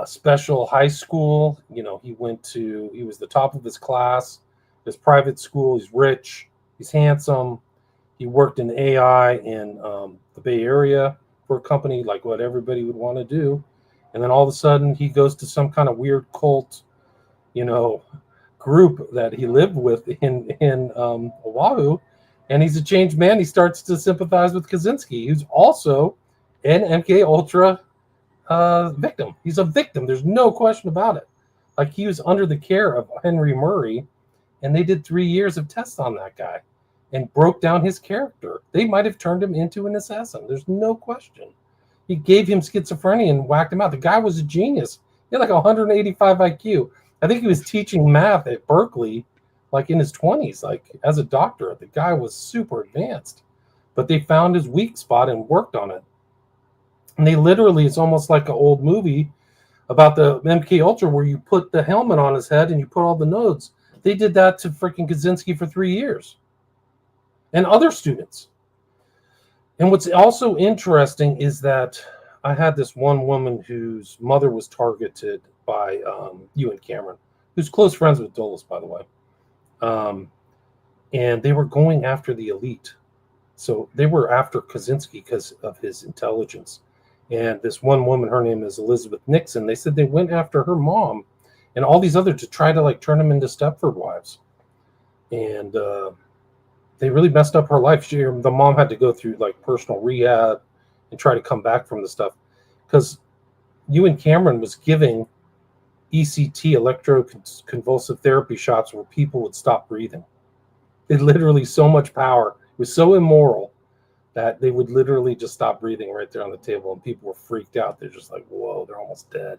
special high school. He was the top of his class, his private school. He's rich. He's handsome. He worked in AI in the Bay Area for a company, like what everybody would want to do. And then all of a sudden he goes to some kind of weird cult, group that he lived with in Oahu, and he's a changed man. He starts to sympathize with Kaczynski, who's also an MK Ultra victim. He's a victim. There's no question about it. Like, he was under the care of Henry Murray, and they did 3 years of tests on that guy and broke down his character. They might have turned him into an assassin. There's no question. He gave him schizophrenia and whacked him out. The guy was a genius. He had like 185 IQ. I think he was teaching math at Berkeley, like in his 20s, like as a doctor. The guy was super advanced, but they found his weak spot and worked on it. And they literally, it's almost like an old movie about the MK Ultra where you put the helmet on his head and you put all the nodes. They did that to freaking Kaczynski for 3 years and other students. And what's also interesting is that I had this one woman whose mother was targeted by Ewan Cameron, who's close friends with Dulles, by the way. And they were going after the elite. So they were after Kaczynski because of his intelligence. And this one woman, her name is Elizabeth Nixon, they said they went after her mom and all these others to try to like turn them into Stepford wives. And they really messed up her life. The mom had to go through like personal rehab and try to come back from the stuff, because Ewan Cameron was giving ECT, electroconvulsive therapy shots, where people would stop breathing. It literally so much power. It was so immoral that they would literally just stop breathing right there on the table, and people were freaked out. They're just like, whoa, they're almost dead.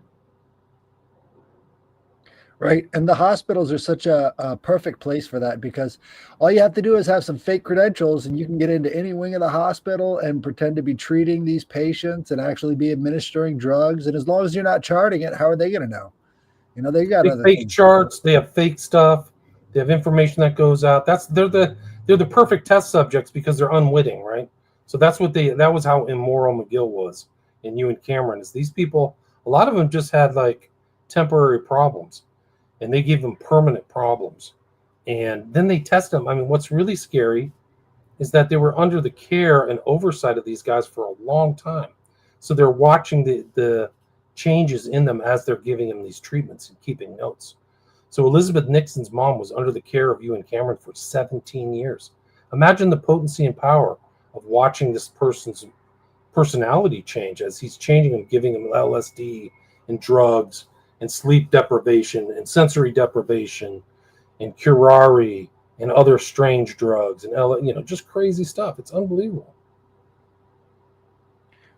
Right. And the hospitals are such a perfect place for that, because all you have to do is have some fake credentials and you can get into any wing of the hospital and pretend to be treating these patients and actually be administering drugs. And as long as you're not charting it, how are they going to know? They got other
fake charts. They have fake stuff. They have information that goes out. They're the perfect test subjects because they're unwitting, right? So that was how immoral McGill was and Ewan Cameron. Is these people, a lot of them just had like temporary problems, and they gave them permanent problems. And then they test them. I mean, what's really scary is that they were under the care and oversight of these guys for a long time. So they're watching the changes in them as they're giving them these treatments and keeping notes. So Elizabeth Nixon's mom was under the care of Ewan Cameron for 17 years. Imagine the potency and power of watching this person's personality change as he's changing and giving them LSD and drugs and sleep deprivation and sensory deprivation and curare and other strange drugs and just crazy stuff. It's unbelievable.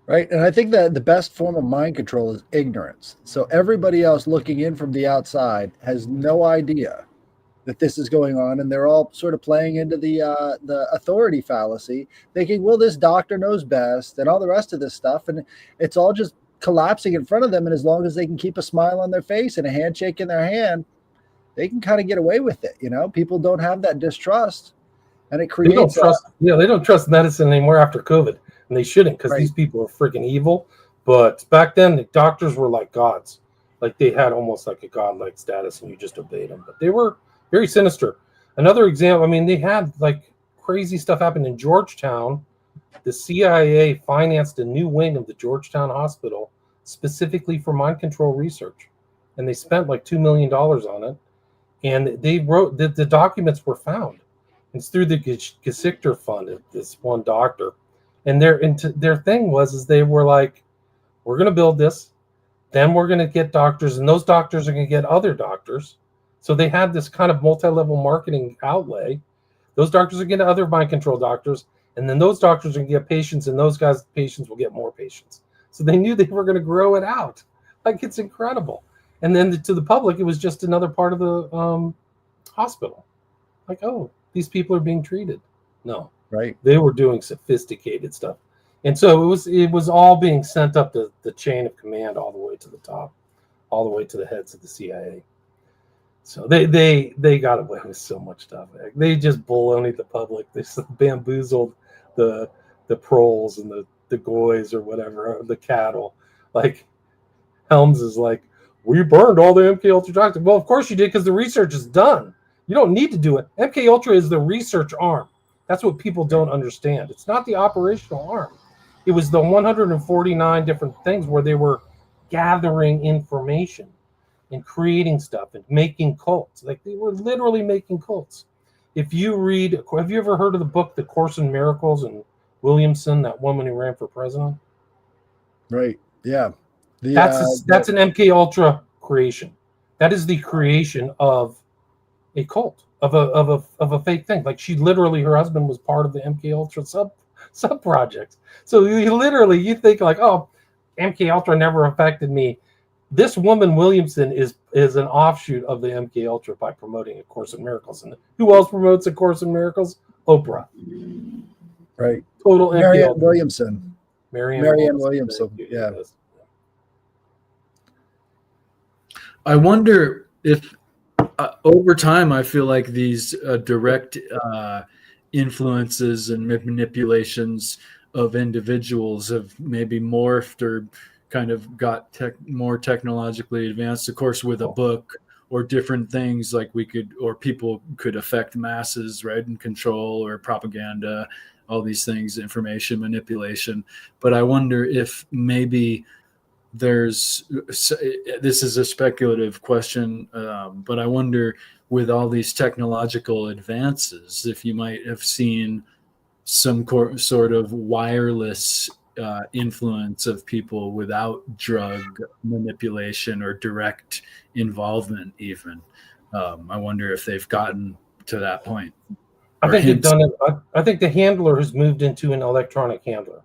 Right. And I think that the best form of mind control is ignorance. So everybody else looking in from the outside has no idea that this is going on, and they're all sort of playing into the authority fallacy, thinking, well, this doctor knows best and all the rest of this stuff. And it's all just collapsing in front of them. And as long as they can keep a smile on their face and a handshake in their hand, they can kind of get away with it. People don't have that distrust, and it creates.
They don't trust medicine anymore after COVID, and they shouldn't, because these people are freaking evil. But back then, the doctors were like gods. Like, they had almost like a godlike status, and you just obeyed them. But they were very sinister. Another example, I mean, they had like crazy stuff happen in Georgetown. The CIA financed a new wing of the Georgetown Hospital specifically for mind control research, and they spent like $2 million on it. And they wrote that the documents were found. It's through the Gesichter Fund, this one doctor. And their thing was they were like, we're going to build this, then we're going to get doctors, and those doctors are going to get other doctors. So they had this kind of multi-level marketing outlay. Those doctors are getting other mind control doctors, and then those doctors are going to get patients, and those guys' patients will get more patients. So they knew they were going to grow it out. Like, it's incredible. And then to the public, it was just another part of the hospital. Like, oh, these people are being treated. No,
Right.
they were doing sophisticated stuff. And so it was all being sent up the chain of command all the way to the top, all the way to the heads of the CIA. So they got away with so much stuff. They just baloneyed the public. They bamboozled the proles and the goys or whatever, the cattle. Like, Helms is like, we burned all the MK Ultra doctrine. Well, of course you did, because the research is done. You don't need to do it. MK Ultra is the research arm. That's what people don't understand. It's not the operational arm. It was the 149 different things where they were gathering information and creating stuff and making cults. Like, they were literally making cults. If you read, have you ever heard of the book The Course in Miracles and Williamson, that woman who ran for president?
Right. Yeah.
That's an MK Ultra creation. That is the creation of a cult, of a fake thing. Like, she literally, her husband was part of the MK Ultra sub projects. So you think like, oh, MK Ultra never affected me. This woman Williamson is an offshoot of the MK Ultra by promoting A Course in Miracles. And who else promotes A Course in Miracles? Oprah.
Right.
Total
Marianne
MK
Williamson.
Marianne
Williamson. Yeah.
I wonder if over time, I feel like these direct influences and manipulations of individuals have maybe morphed or kind of got more technologically advanced. Of course, with a book or different things, like people could affect masses, right, and control, or propaganda, all these things, information manipulation. But I wonder if maybe this is a speculative question, but I wonder, with all these technological advances, if you might have seen some sort of wireless influence of people without drug manipulation or direct involvement even. I wonder if they've gotten to that point.
I think they've done it. I think the handler has moved into an electronic handler.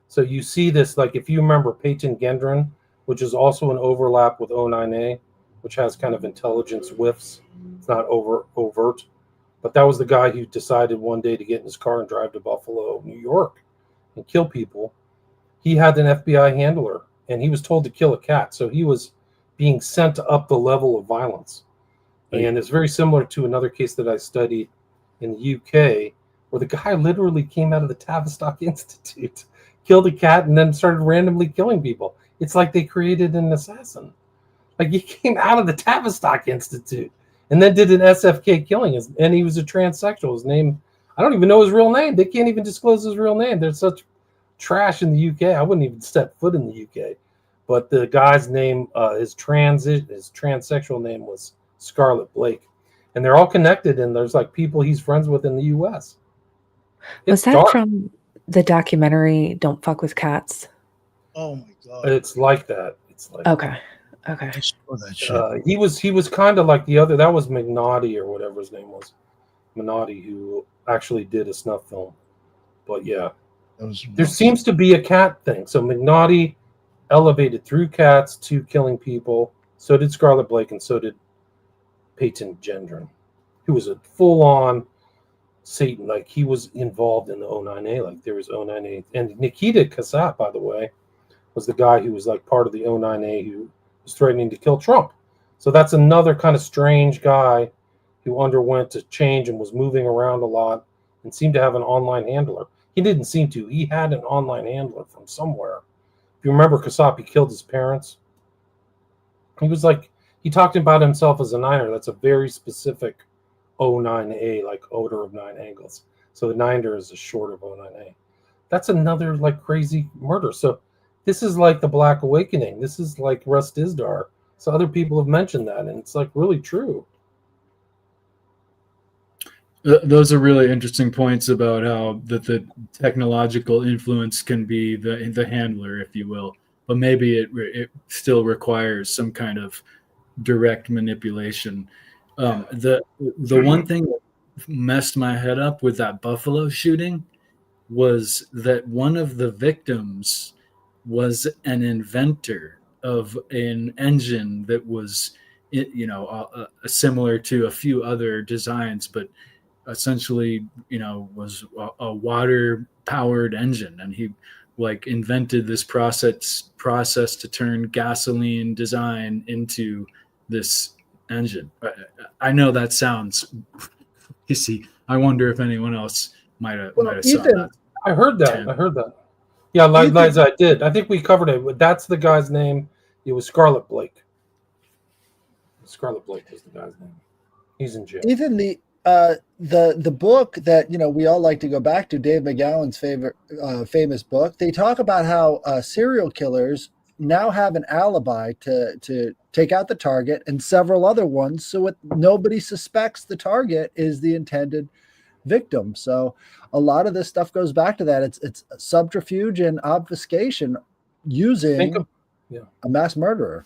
So you see this, like, if you remember Peyton Gendron, which is also an overlap with O9A, which has kind of intelligence whiffs. It's not overt. But that was the guy who decided one day to get in his car and drive to Buffalo, New York, and kill people. He had an FBI handler, and he was told to kill a cat. So he was being sent up the level of violence. Right. And it's very similar to another case that I studied in the UK, where the guy literally came out of the Tavistock Institute, killed a cat, and then started randomly killing people. It's like they created an assassin. Like, he came out of the Tavistock Institute and then did an SFK killing. And he was a transsexual. His name, I don't even know his real name. They can't even disclose his real name. There's such trash in the UK. I wouldn't even step foot in the UK. But the guy's name, his transsexual name was Scarlett Blake. And they're all connected, and there's like people he's friends with in the US.
Was that dark. From the documentary Don't Fuck with Cats?
Oh my god.
It's like that. It's like
okay.
I saw that shit.
He was kind of like the other, that was Mignotti or whatever his name was. Mignotti, who actually did a snuff film. But yeah. There seems to be a cat thing. So Mignotti elevated through cats to killing people. So did Scarlett Blake, and so did Peyton Gendron, who was a full-on Satan. Like, he was involved in the O9A. Like, there was O9A. And Nikita Kassab, by the way, was the guy who was like part of the O9A who was threatening to kill Trump. So that's another kind of strange guy who underwent a change and was moving around a lot and seemed to have an online handler. He didn't seem to. He had an online handler from somewhere. If you remember, Kassab killed his parents. He was like, he talked about himself as a niner. That's a very specific O9A, like odor of nine angles. So the niner is a short of O9A. That's another like crazy murder. So this is like the Black Awakening. This is like Russ Dizdar. So other people have mentioned that, and it's like really true.
Those are really interesting points about how the technological influence can be the handler, if you will, but maybe it still requires some kind of direct manipulation. The one thing that messed my head up with that Buffalo shooting was that one of the victims was an inventor of an engine that was, similar to a few other designs, but essentially, was a water-powered engine, and he like invented this process to turn gasoline design into this engine. I know that sounds. You see, I wonder if anyone else might have saw that.
I heard that. Yeah, Liza, I did. I think we covered it. That's the guy's name. It was Scarlet Blake. Scarlet Blake was the guy's name. He's in jail.
Ethan, the book that we all like to go back to, Dave McGowan's famous book, they talk about how serial killers now have an alibi to take out the target and several other ones, so nobody suspects the target is the intended victim. So a lot of this stuff goes back to that. It's subterfuge and obfuscation using a mass murderer.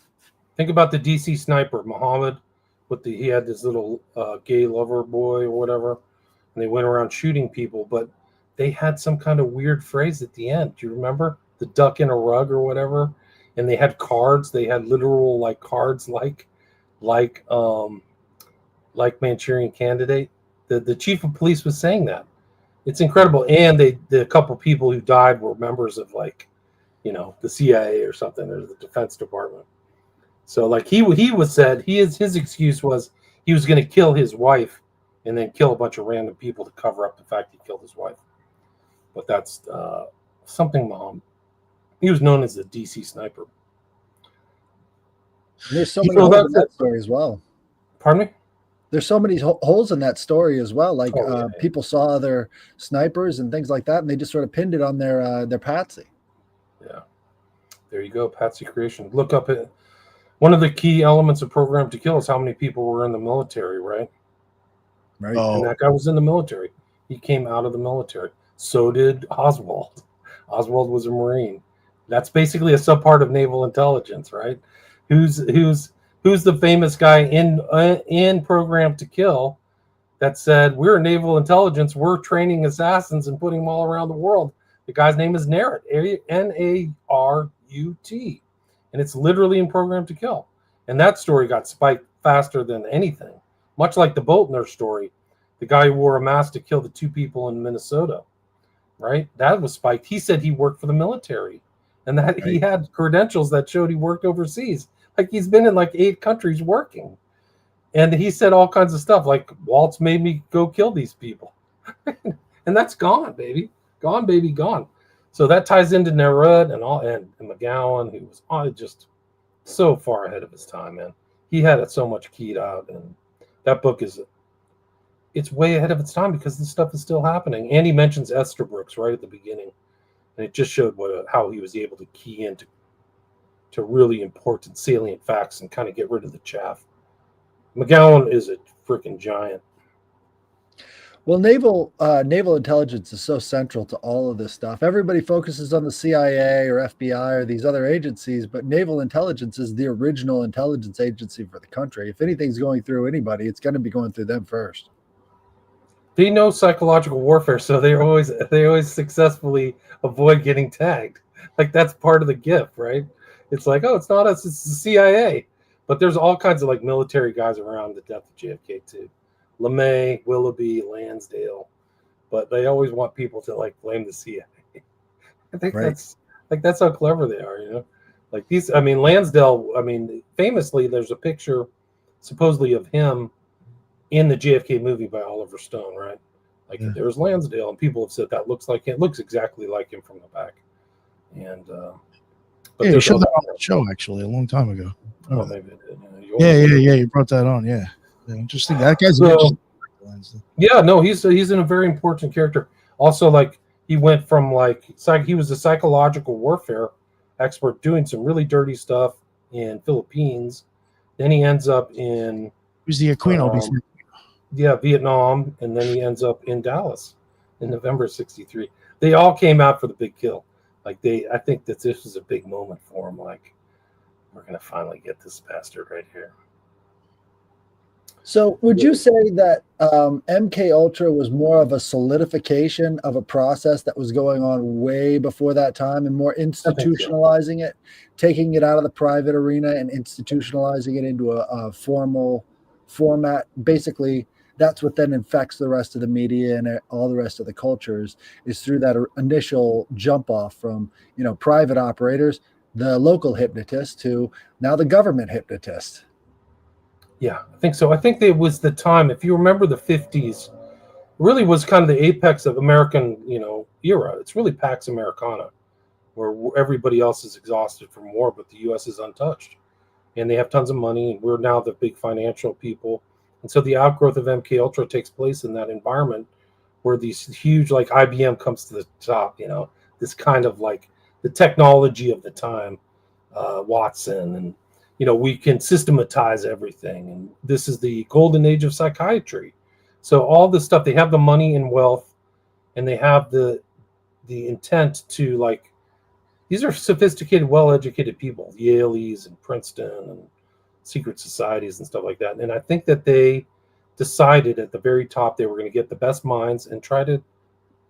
Think about the DC sniper, Muhammad, he had this little gay lover boy or whatever, and they went around shooting people, but they had some kind of weird phrase at the end. Do you remember? The duck in a rug or whatever? And they had cards. They had literal cards like Manchurian Candidate. The chief of police was saying that. It's incredible. And the couple people who died were members of the CIA or something, or the Defense Department. So his excuse was he was going to kill his wife and then kill a bunch of random people to cover up the fact he killed his wife. But that's something he was known as the DC sniper.
And there's so many holes in that story as well.
Pardon me?
There's so many holes in that story as well. People saw other snipers and things like that, and they just sort of pinned it on their patsy.
Yeah. There you go, patsy creation. Look up it. One of the key elements of Program to Kill is how many people were in the military, right?
Right.
Oh. And that guy was in the military. He came out of the military. So did Oswald. Oswald was a Marine. That's basically a subpart of naval intelligence, right? Who's the famous guy in Program to Kill that said, we're naval intelligence, we're training assassins and putting them all around the world? The guy's name is Narut, Narut. And it's literally in Program to Kill. And that story got spiked faster than anything. Much like the Boltner story, the guy who wore a mask to kill the 2 people in Minnesota, right? That was spiked. He said he worked for the military and that he had credentials that showed he worked overseas. He's been in 8 countries working. And he said all kinds of stuff like, Waltz made me go kill these people. And that's gone, baby. Gone, baby, gone. So that ties into Narut and McGowan, who was just so far ahead of his time, man. He had it so much keyed out, and that book it's way ahead of its time because this stuff is still happening. And he mentions Estabrooks right at the beginning, and it just showed how he was able to key into really important salient facts and kind of get rid of the chaff. McGowan is a freaking giant.
Well, naval intelligence is so central to all of this stuff. Everybody focuses on the CIA or FBI or these other agencies, but naval intelligence is the original intelligence agency for the country. If anything's going through anybody, it's going to be going through them first.
They know psychological warfare, so they always successfully avoid getting tagged. That's part of the gift, right? It's it's not us, it's the CIA. But there's all kinds of military guys around the death of JFK too. LeMay, Willoughby, Lansdale, but they always want people to blame the CIA. I think that's how clever they are, Lansdale, famously there's a picture supposedly of him in the JFK movie by Oliver Stone, right? There's Lansdale, and people have said that looks like him, looks exactly like him from the back. And
but they showed that on the show actually a long time ago.
Oh, maybe it
did. Yeah, you brought that on, yeah. Interesting. That guy's
he's a very important character. Also, he went from he was a psychological warfare expert doing some really dirty stuff in Philippines. Then he ends up in
the Aquino
Vietnam, and then he ends up in Dallas in November '63. They all came out for the big kill. I think that this was a big moment for him. We're gonna finally get this bastard right here.
So would you say that MK Ultra was more of a solidification of a process that was going on way before that time and more institutionalizing it, taking it out of the private arena and institutionalizing it into a formal format? Basically, that's what then infects the rest of the media and all the rest of the cultures, is through that initial jump off from, private operators, the local hypnotist, to now the government hypnotist.
Yeah, I think so. I think it was the time, if you remember the 50s, really was kind of the apex of American, era. It's really Pax Americana, where everybody else is exhausted from war, but the U.S. is untouched. And they have tons of money, and we're now the big financial people. And so the outgrowth of MK Ultra takes place in that environment where these huge, like IBM comes to the top, this kind of like the technology of the time, Watson, and we can systematize everything. And this is the golden age of psychiatry. So all this stuff, they have the money and wealth, and they have the intent to, like, these are sophisticated, well-educated people, Yaleys and Princeton and secret societies and stuff like that. And I think that they decided at the very top they were going to get the best minds and try to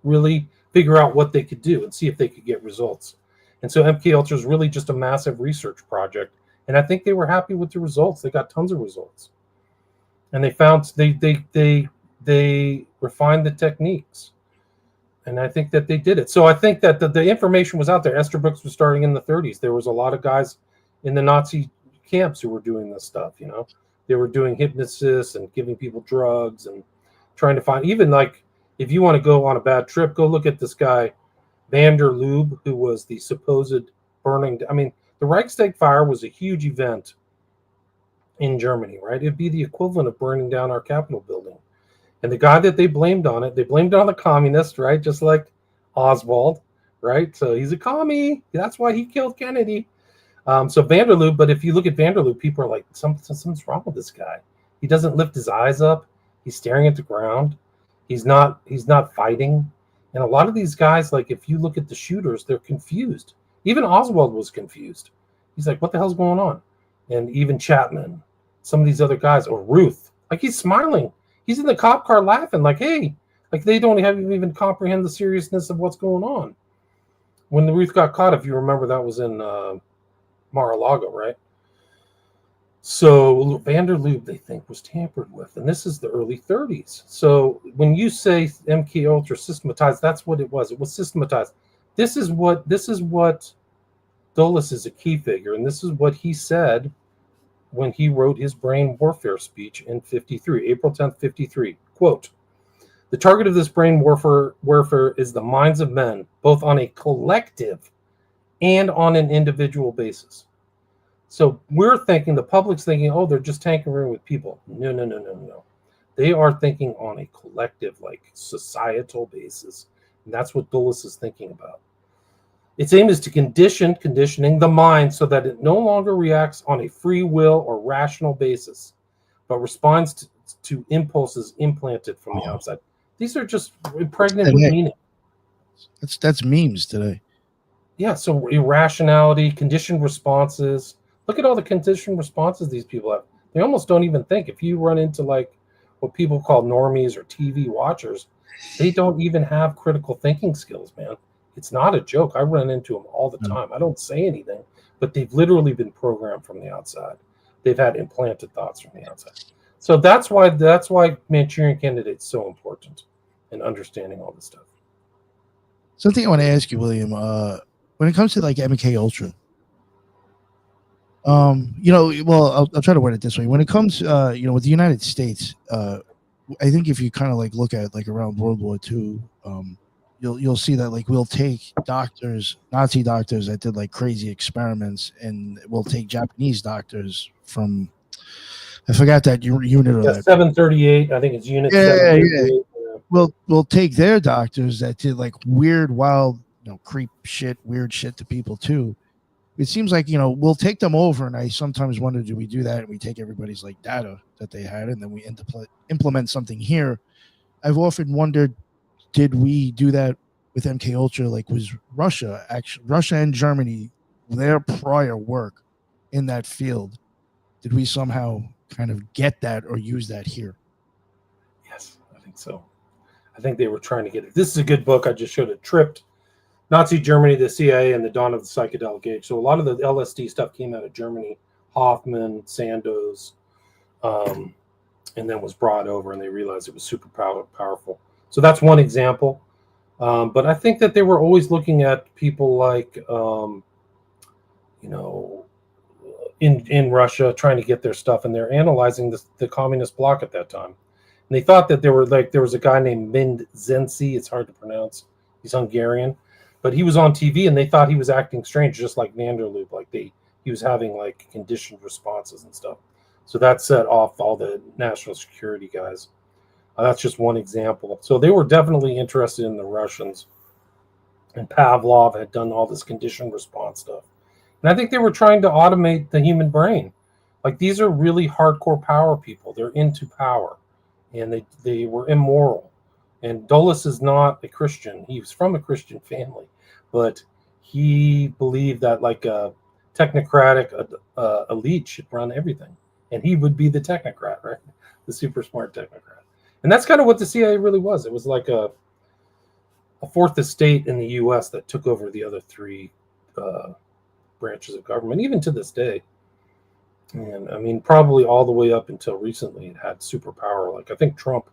really figure out what they could do and see if they could get results. And so MK Ultra is really just a massive research project. And I think they were happy with the results. They got tons of results, and they found they refined the techniques, and I think that they did it. So I think that the information was out there. Esther Brooks was starting in the 30s. There was a lot of guys in the Nazi camps who were doing this stuff. They were doing hypnosis and giving people drugs and trying to find, even like, if you want to go on a bad trip, go look at this guy, van der Lubbe, who was the supposed burning. I mean, the Reichstag fire was a huge event in Germany, right? It'd be the equivalent of burning down our Capitol building. And the guy that they blamed on it, they blamed it on the communists, right? Just like Oswald, right? So he's a commie. That's why he killed Kennedy. So van der Lubbe, but if you look at van der Lubbe, people are like, something's wrong with this guy. He doesn't lift his eyes up. He's staring at the ground. He's not fighting. And a lot of these guys, like, if you look at the shooters, they're confused. Even Oswald was confused. He's like, what the hell's going on? And even Chapman, some of these other guys, or Ruth, like, he's smiling. He's in the cop car laughing, like, hey, like, they don't even comprehend the seriousness of what's going on. When the Ruth got caught, if you remember, that was in Mar-a-Lago, right? So van der Lubbe, they think, was tampered with, and this is the early 30s. So when you say MK Ultra systematized, that's what it was. It was systematized. This is what Dulles is a key figure, and this is what he said when he wrote his brain warfare speech in 53, April 10th, 53. Quote, "The target of this brain warfare is the minds of men, both on a collective and on an individual basis." So we're thinking, the public's thinking, oh, they're just tankering with people. No. They are thinking on a collective, like, societal basis. And that's what Dulles is thinking about. Its aim is to conditioning the mind so that it no longer reacts on a free will or rational basis, but responds to impulses implanted from the outside. These are just pregnant with meaning.
That's memes today.
Yeah, so irrationality, conditioned responses. Look at all the conditioned responses these people have. They almost don't even think. If you run into, like, what people call normies or TV watchers, they don't even have critical thinking skills, man. It's not a joke. I run into them all the time. I don't say anything, but they've literally been programmed from the outside. They've had implanted thoughts from the outside. So that's why Manchurian Candidate's so important in understanding all this stuff.
Something I want to ask you, William, when it comes to, like, MK Ultra, I'll try to word it this way. When it comes, with the United States, I think if you kind of, like, look at, like, around World War II, you'll see that, like, we'll take Nazi doctors that did, like, crazy experiments, and we'll take Japanese doctors from, I forgot that unit. Or that
738, I think it's unit 738.
Yeah. We'll take their doctors that did, like, weird, wild, weird shit to people too. It seems like, we'll take them over, and I sometimes wonder, do we do that and we take everybody's, like, data that they had and then we implement something here? I've often wondered, did we do that with MK Ultra? Like, was Russia and Germany, their prior work in that field, did we somehow kind of get that or use that here.
Yes, I think so. I think they were trying to get it. This is a good book. I just showed it. Tripped. Nazi Germany, the CIA, and the Dawn of the Psychedelic Age. So a lot of the LSD stuff came out of Germany. Hoffman, Sandoz, and then was brought over, and they realized it was super powerful. So that's one example. But I think that they were always looking at people like, in Russia, trying to get their stuff, and they're analyzing the communist bloc at that time. And they thought that there was a guy named Mind Zensi. It's hard to pronounce. He's Hungarian, but he was on TV, and they thought he was acting strange, just like Vanderloop. Like he was having like conditioned responses and stuff. So that set off all the national security guys. That's just one example. So they were definitely interested in the Russians. And Pavlov had done all this conditioned response stuff. And I think they were trying to automate the human brain. Like, these are really hardcore power people. They're into power. And they were immoral. And Dulles is not a Christian. He was from a Christian family. But he believed that like a technocratic elite should run everything. And he would be the technocrat, right? The super smart technocrat. And that's kind of what the CIA really was. It was like a fourth estate in the U.S. that took over the other three branches of government, even to this day. And I mean, probably all the way up until recently, it had superpower. Like, I think Trump,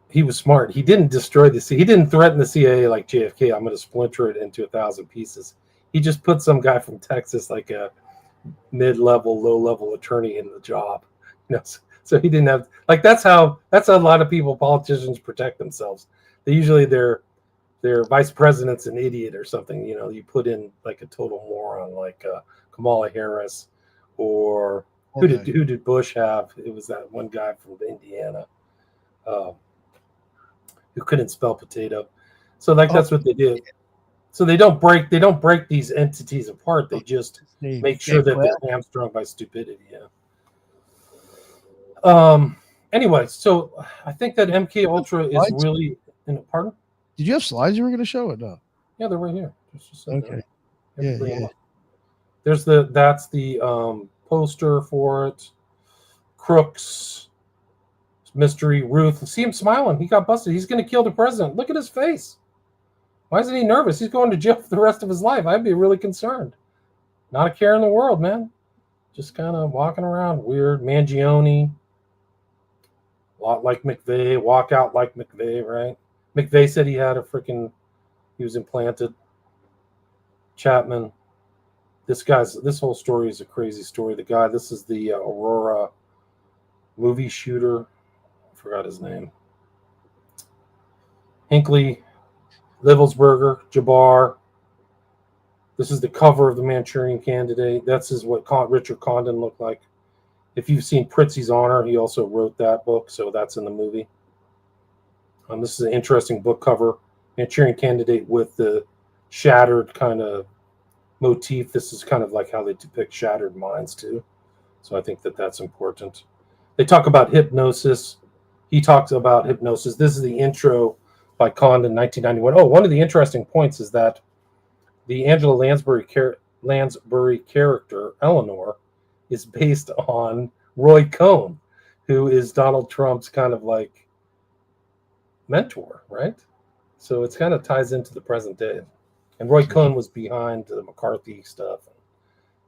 he was smart. He didn't destroy the CIA. He didn't threaten the CIA like JFK. I'm going to splinter it into 1,000 pieces. He just put some guy from Texas, like a mid-level, low-level attorney in the job. So he didn't have, like, that's how a lot of politicians protect themselves. They usually their vice president's an idiot or something. You put in like a total moron, like Kamala Harris, or who did Bush have? It was that one guy from Indiana who couldn't spell potato. So that's what they did. So they don't break these entities apart. They just make sure that they're hamstrung by stupidity. Yeah. Anyway, so I think that MK Ultra is really. Pardon?
Did you have slides you were going to show it? No.
Yeah, they're right here.
Okay. Yeah.
That's the poster for it. Crooks, mystery, Ruth. See him smiling. He got busted. He's going to kill the president. Look at his face. Why isn't he nervous? He's going to jail for the rest of his life. I'd be really concerned. Not a care in the world, man. Just kind of walking around weird. Mangione. A lot like McVeigh. Walk out like McVeigh, right? McVeigh said he was implanted. Chapman. This whole story is a crazy story. This is the Aurora movie shooter. I forgot his name. Hinckley, Livelsberger, Jabbar. This is the cover of the Manchurian Candidate. That's what Richard Condon looked like. If you've seen Pritzi's Honor, he also wrote that book, so that's in the movie. This is an interesting book cover. Manchurian Candidate with the shattered kind of motif. This is kind of like how they depict shattered minds too. So I think that's important. They talk about hypnosis. He talks about hypnosis. This is the intro by Condon, 1991. Oh, one of the interesting points is that the Angela Lansbury character, Eleanor, is based on Roy Cohn, who is Donald Trump's kind of like mentor, right? So it's kind of ties into the present day. And Roy Cohn was behind the McCarthy stuff.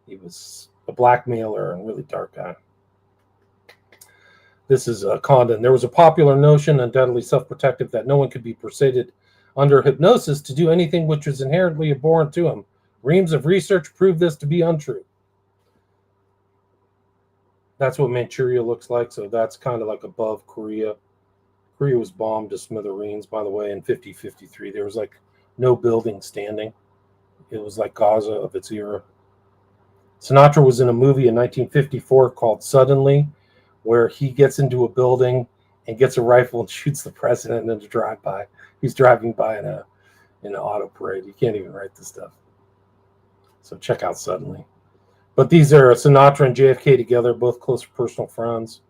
He was a blackmailer and really dark guy. This is Condon. There was a popular notion, undoubtedly self-protective, that no one could be persuaded under hypnosis to do anything which was inherently abhorrent to him. Reams of research prove this to be untrue. That's what Manchuria looks like. So that's kind of like above Korea. Korea was bombed to smithereens, by the way, in 1953. There was like no building standing. It was like Gaza of its era. Sinatra was in a movie in 1954 called Suddenly, where he gets into a building and gets a rifle and shoots the president in a drive-by. He's driving by in an auto parade. You can't even write this stuff. So check out Suddenly. But these are Sinatra and JFK together, both close personal friends.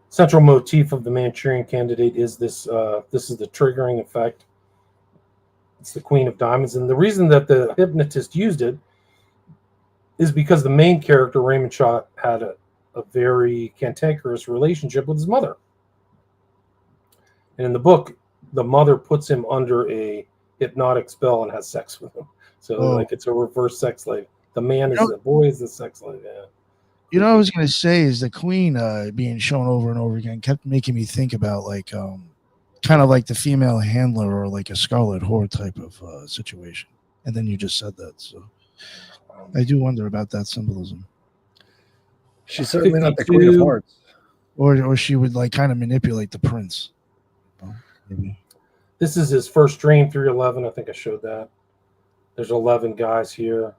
Central motif of the Manchurian Candidate is this. This is the triggering effect. It's the Queen of Diamonds. And the reason that the hypnotist used it is because the main character, Raymond Shaw, had a very cantankerous relationship with his mother. And in the book, the mother puts him under a hypnotic spell and has sex with him. So like it's a reverse sex slave. The man is the boy is the sex slave. Yeah.
You know what I was gonna say is the Queen being shown over and over again kept making me think about like kind of like the female handler or like a Scarlet Whore type of situation. And then you just said that, so I do wonder about that symbolism.
She's certainly not the Queen of Hearts.
Or she would like kind of manipulate the prince. Maybe.
This is his first dream, 311. I think I showed that. There's 11 guys here.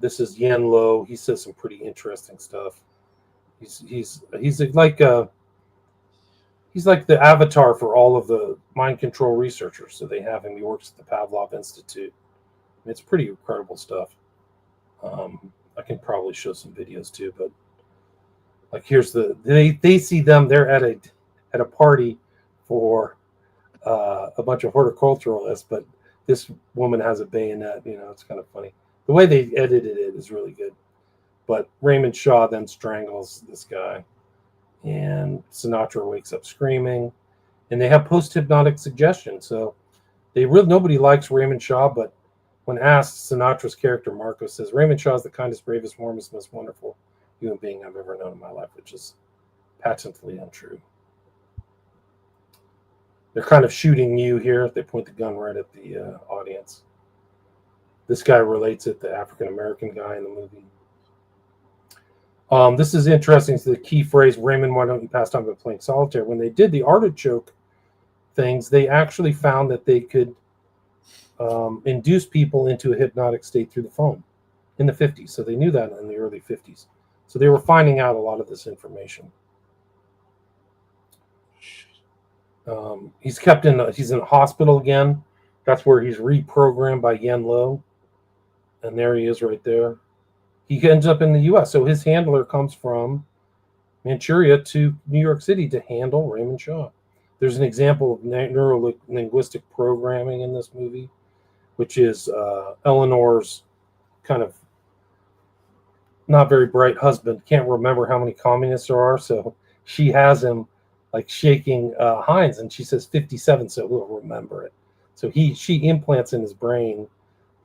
This is Yen Lo. He says some pretty interesting stuff. He's like the avatar for all of the mind control researchers. So they have him. He works at the Pavlov Institute. It's pretty incredible stuff. I can probably show some videos too, but like here's they see them. They're at a party for a bunch of horticulturalists, but this woman has a bayonet. You know, it's kind of funny. The way they edited it is really good. But Raymond Shaw then strangles this guy, and Sinatra wakes up screaming, and they have post-hypnotic suggestion. So nobody likes Raymond Shaw, but when asked, Sinatra's character Marco says, "Raymond Shaw is the kindest, bravest, warmest, most wonderful human being I've ever known in my life," which is patently untrue. They're kind of shooting you here. They point the gun right at the audience. This guy relates it, the African-American guy in the movie. This is interesting. So the key phrase, Raymond, why don't you pass time by playing solitaire? When they did the artichoke things, they actually found that they could induce people into a hypnotic state through the phone in the 50s. So they knew that in the early 50s. So they were finding out a lot of this information. He's in a hospital again. That's where he's reprogrammed by Yen Lo. And there he is right there. He ends up in the U.S. So his handler comes from Manchuria to New York City to handle Raymond Shaw. There's an example of neuro-linguistic programming in this movie, which is Eleanor's kind of not very bright husband. Can't remember how many communists there are. So she has him like shaking Heinz, and she says 57, so he'll remember it. So she implants in his brain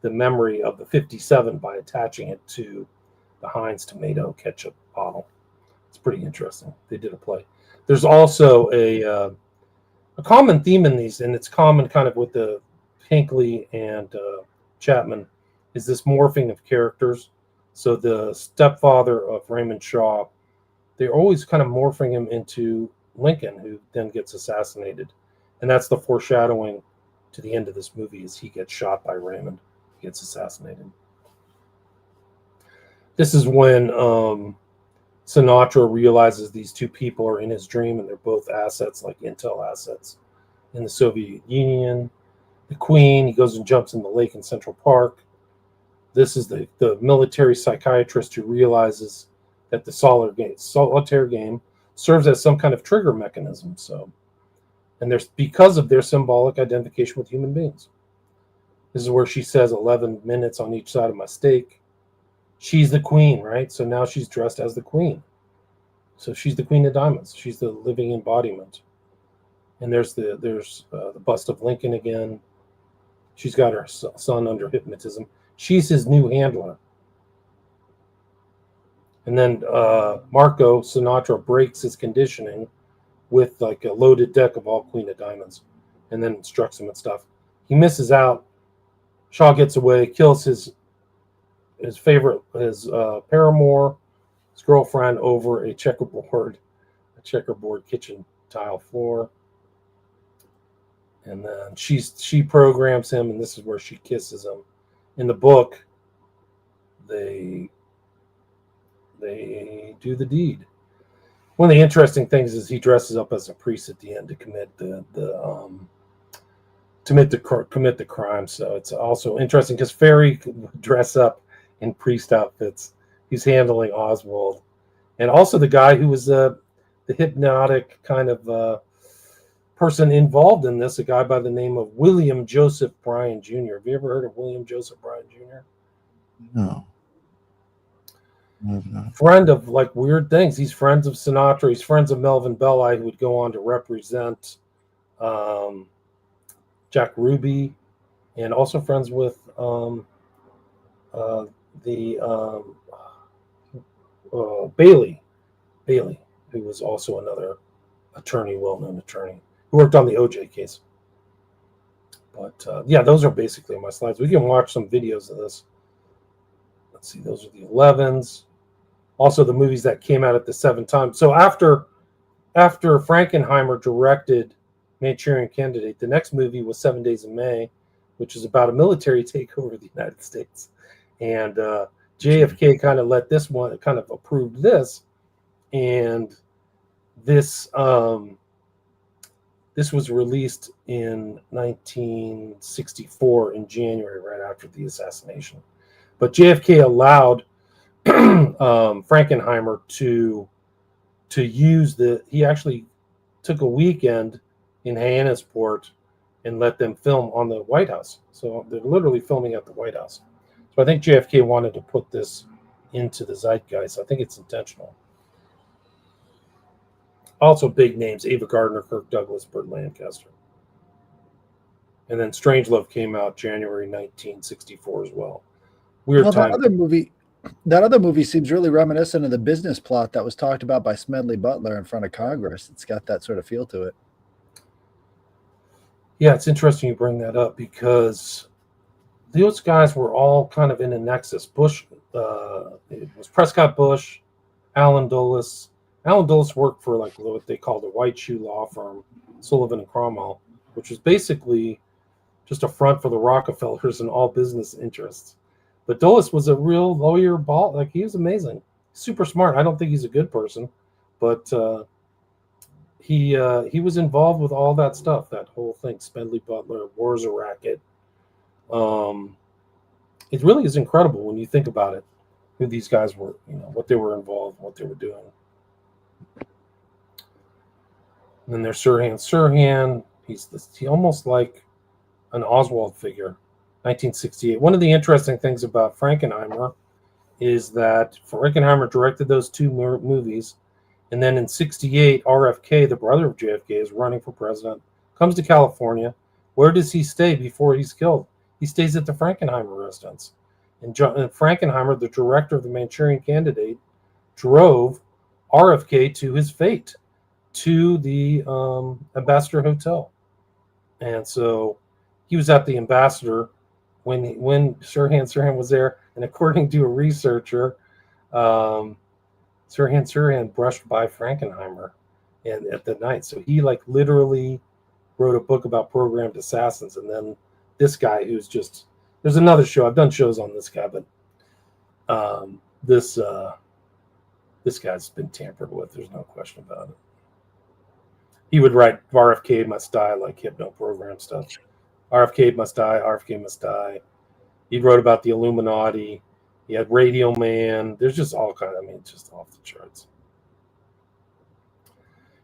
the memory of the 57 by attaching it to the Heinz tomato ketchup bottle. It's pretty interesting. They did a play. There's also a common theme in these, and it's common kind of with the Hinckley and Chapman, is this morphing of characters. So the stepfather of Raymond Shaw, they're always kind of morphing him into Lincoln, who then gets assassinated. And that's the foreshadowing to the end of this movie, is he gets shot by Raymond. Gets assassinated. This is when Sinatra realizes these two people are in his dream, and they're both assets, like intel assets in the Soviet Union. The Queen, he goes and jumps in the lake in Central Park. This is the military psychiatrist who realizes that the solitaire game serves as some kind of trigger mechanism. So, and there's because of their symbolic identification with human beings. This is where she says 11 minutes on each side of my steak. She's the queen, right? So now she's dressed as the queen. So she's the Queen of Diamonds. She's the living embodiment. And there's the bust of Lincoln again. She's got her son under hypnotism. She's his new handler. And then Marco Sinatra breaks his conditioning with like a loaded deck of all Queen of Diamonds, and then instructs him and stuff. He misses out. Shaw gets away, kills his paramour, his girlfriend, over a checkerboard kitchen tile floor. And then she programs him, and this is where she kisses him. In the book, they do the deed. One of the interesting things is he dresses up as a priest at the end to commit the crime. So it's also interesting because Ferry could dress up in priest outfits. He's handling Oswald, and also the guy who was the hypnotic kind of person involved in this, a guy by the name of William Joseph Bryan Jr. Have you ever heard of William Joseph Bryan Jr.?
No.
friend of like weird things. He's friends of Sinatra. He's friends of Melvin Belli, who would go on to represent Jack Ruby, and also friends with Bailey, who was also another attorney, well-known attorney, who worked on the OJ case. But yeah, those are basically my slides. We can watch some videos of this. Let's see, those are the 11s. Also, the movies that came out at the 7 times. So after Frankenheimer directed Manchurian Candidate, the next movie was 7 Days in May, which is about a military takeover of the United States. And JFK kind of let this one, kind of approved this. And this this was released in 1964 in January, right after the assassination. But JFK allowed Frankenheimer to use he actually took a weekend in Hyannisport and let them film on the White House. So they're literally filming at the White House. So I think JFK wanted to put this into the zeitgeist. I think it's intentional. Also big names: Ava Gardner, Kirk Douglas, Burt Lancaster. And then Strangelove came out January 1964 as well. Weird time.
That other movie seems really reminiscent of the business plot that was talked about by Smedley Butler in front of Congress. It's got that sort of feel to it.
Yeah, it's interesting you bring that up because those guys were all kind of in a nexus. Bush, it was Prescott Bush, Alan Dulles. Alan Dulles worked for like what they called a white shoe law firm, Sullivan and Cromwell, which was basically just a front for the Rockefellers and all business interests. But Dulles was a real lawyer ball. Like, he was amazing, super smart. I don't think he's a good person, but he was involved with all that stuff, that whole thing. Smedley Butler, War's a Racket. It really is incredible when you think about it, who these guys were, what they were involved, what they were doing. And then there's Sirhan. He almost like an Oswald figure. 1968. One of the interesting things about Frankenheimer is that Frankenheimer directed those 2 movies, and then in 68, RFK, the brother of JFK, is running for president, comes to California. Where does he stay before he's killed? He stays at the Frankenheimer residence. And Frankenheimer, the director of the Manchurian Candidate, drove RFK to his fate, to the Ambassador Hotel. And so he was at the Ambassador when Sirhan was there, and according to a researcher, Sirhan brushed by Frankenheimer and at the night. So he like literally wrote a book about programmed assassins. And then this guy who's just, there's another show, I've done shows on this guy, but this guy's been tampered with. There's no question about it. He would write RFK must die, like hypno program stuff. RFK must die, RFK must die. He wrote about the Illuminati. He had Radio Man. There's just all kind of, just off the charts.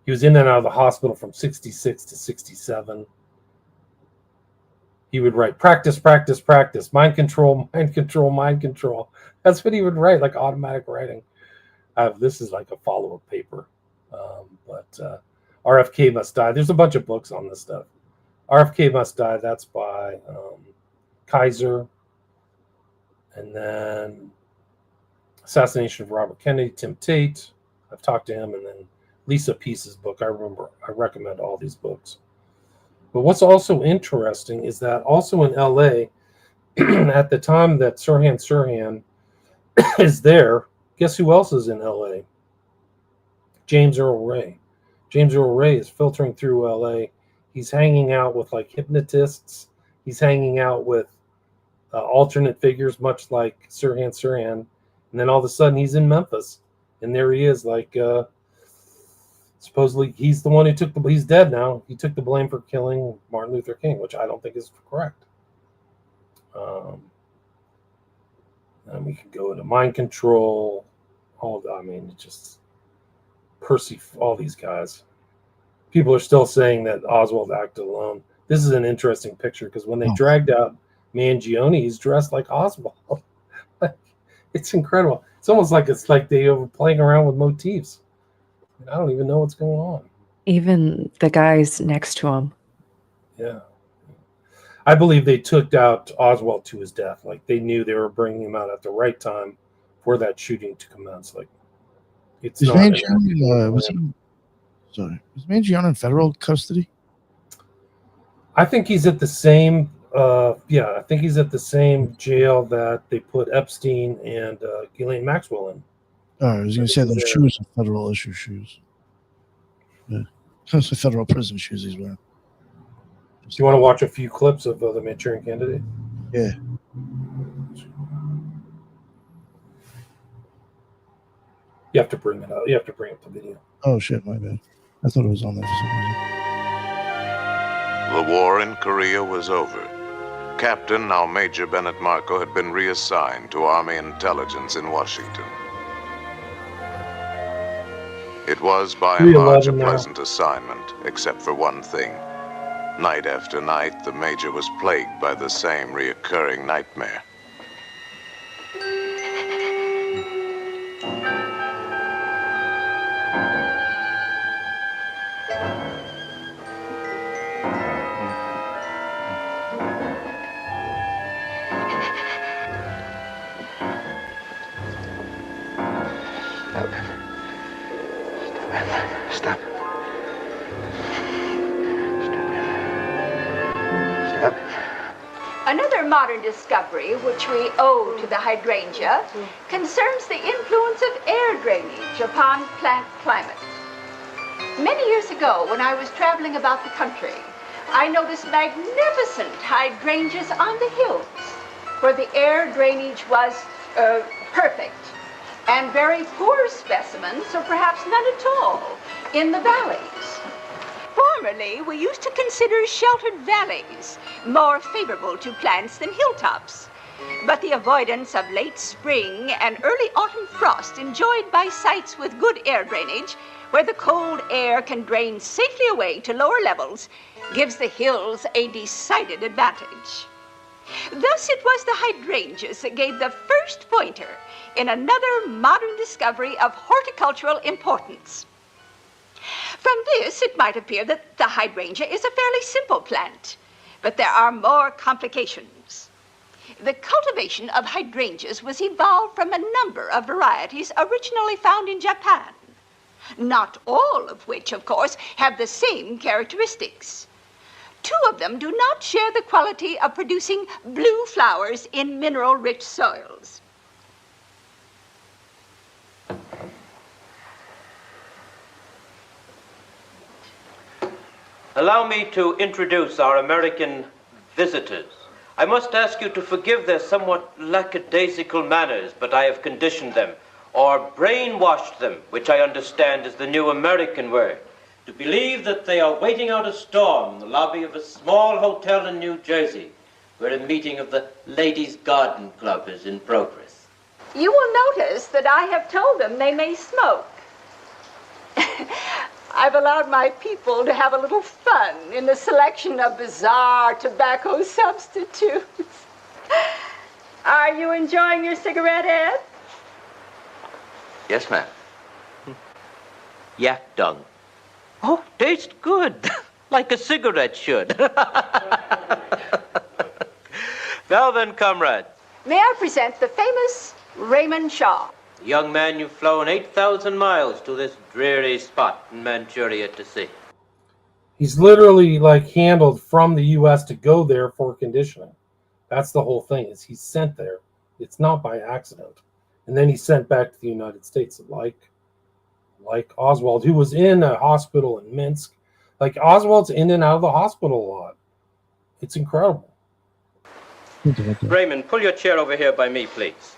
He was in and out of the hospital from 66 to 67. He would write practice, practice, practice, mind control, mind control, mind control. That's what he would write, like automatic writing. This is like a follow-up paper. But RFK Must Die. There's a bunch of books on this stuff. RFK Must Die, that's by Kaiser. And then Assassination of Robert Kennedy, Tim Tate. I've talked to him. And then Lisa Peace's book. I recommend all these books. But what's also interesting is that also in LA, at the time that Sirhan is there, guess who else is in LA? James Earl Ray. James Earl Ray is filtering through LA. He's hanging out with like hypnotists. He's hanging out with alternate figures, much like Sirhan. And then all of a sudden he's in Memphis. And there he is, like, supposedly he's the one who he's dead now. He took the blame for killing Martin Luther King, which I don't think is correct. And we can go into mind control. Just Percy, all these guys. People are still saying that Oswald acted alone. This is an interesting picture because when they dragged out Mangione, he's dressed like Oswald. It's incredible. It's almost like they were playing around with motifs. I don't even know what's going on.
Even the guys next to him.
Yeah. I believe they took out Oswald to his death. Like they knew they were bringing him out at the right time for that shooting to commence. Like it's
was
not.
Was Manchurian in federal custody?
I think he's at the same. I think he's at the same jail that they put Epstein and Ghislaine Maxwell in.
Oh, I was going to say those shoes are federal issue shoes. Yeah, those are federal prison shoes he's wearing.
Do you want to watch a few clips of the Manchurian Candidate?
Yeah.
You have to bring it up. You have to bring up the video.
Oh shit, my bad. I thought it was on there for some reason.
The war in Korea was over. Captain, now Major Bennett Marco, had been reassigned to Army intelligence in Washington. It was by and large a pleasant assignment, except for one thing. Night after night, the Major was plagued by the same reoccurring nightmare.
Stop.
Another modern discovery, which we owe to the hydrangea, concerns the influence of air drainage upon plant climate. Many years ago, when I was traveling about the country, I noticed magnificent hydrangeas on the hills, where the air drainage was perfect, and very poor specimens, or perhaps none at all, in the valleys. Formerly, we used to consider sheltered valleys more favorable to plants than hilltops. But the avoidance of late spring and early autumn frost enjoyed by sites with good air drainage, where the cold air can drain safely away to lower levels, gives the hills a decided advantage. Thus, it was the hydrangeas that gave the first pointer in another modern discovery of horticultural importance. From this, it might appear that the hydrangea is a fairly simple plant, but there are more complications. The cultivation of hydrangeas was evolved from a number of varieties originally found in Japan, not all of which, of course, have the same characteristics. Two of them do not share the quality of producing blue flowers in mineral-rich soils.
Allow me to introduce our American visitors. I must ask you to forgive their somewhat lackadaisical manners, but I have conditioned them, or brainwashed them, which I understand is the new American word, to believe that they are waiting out a storm in the lobby of a small hotel in New Jersey, where a meeting of the Ladies' Garden Club is in progress.
You will notice that I have told them they may smoke. I've allowed my people to have a little fun in the selection of bizarre tobacco substitutes. Are you enjoying your cigarette, Ed?
Yes, ma'am. Yak dung. Oh, tastes good, like a cigarette should. Now then, comrades.
May I present the famous Raymond Shaw?
Young man, you've flown 8,000 miles to this dreary spot in Manchuria to see.
He's literally like handled from the U.S. to go there for conditioning. That's the whole thing, is he's sent there. It's not by accident. And then he's sent back to the United States, like Oswald, who was in a hospital in Minsk. Like, Oswald's in and out of the hospital a lot. It's incredible.
Raymond, pull your chair over here by me, please.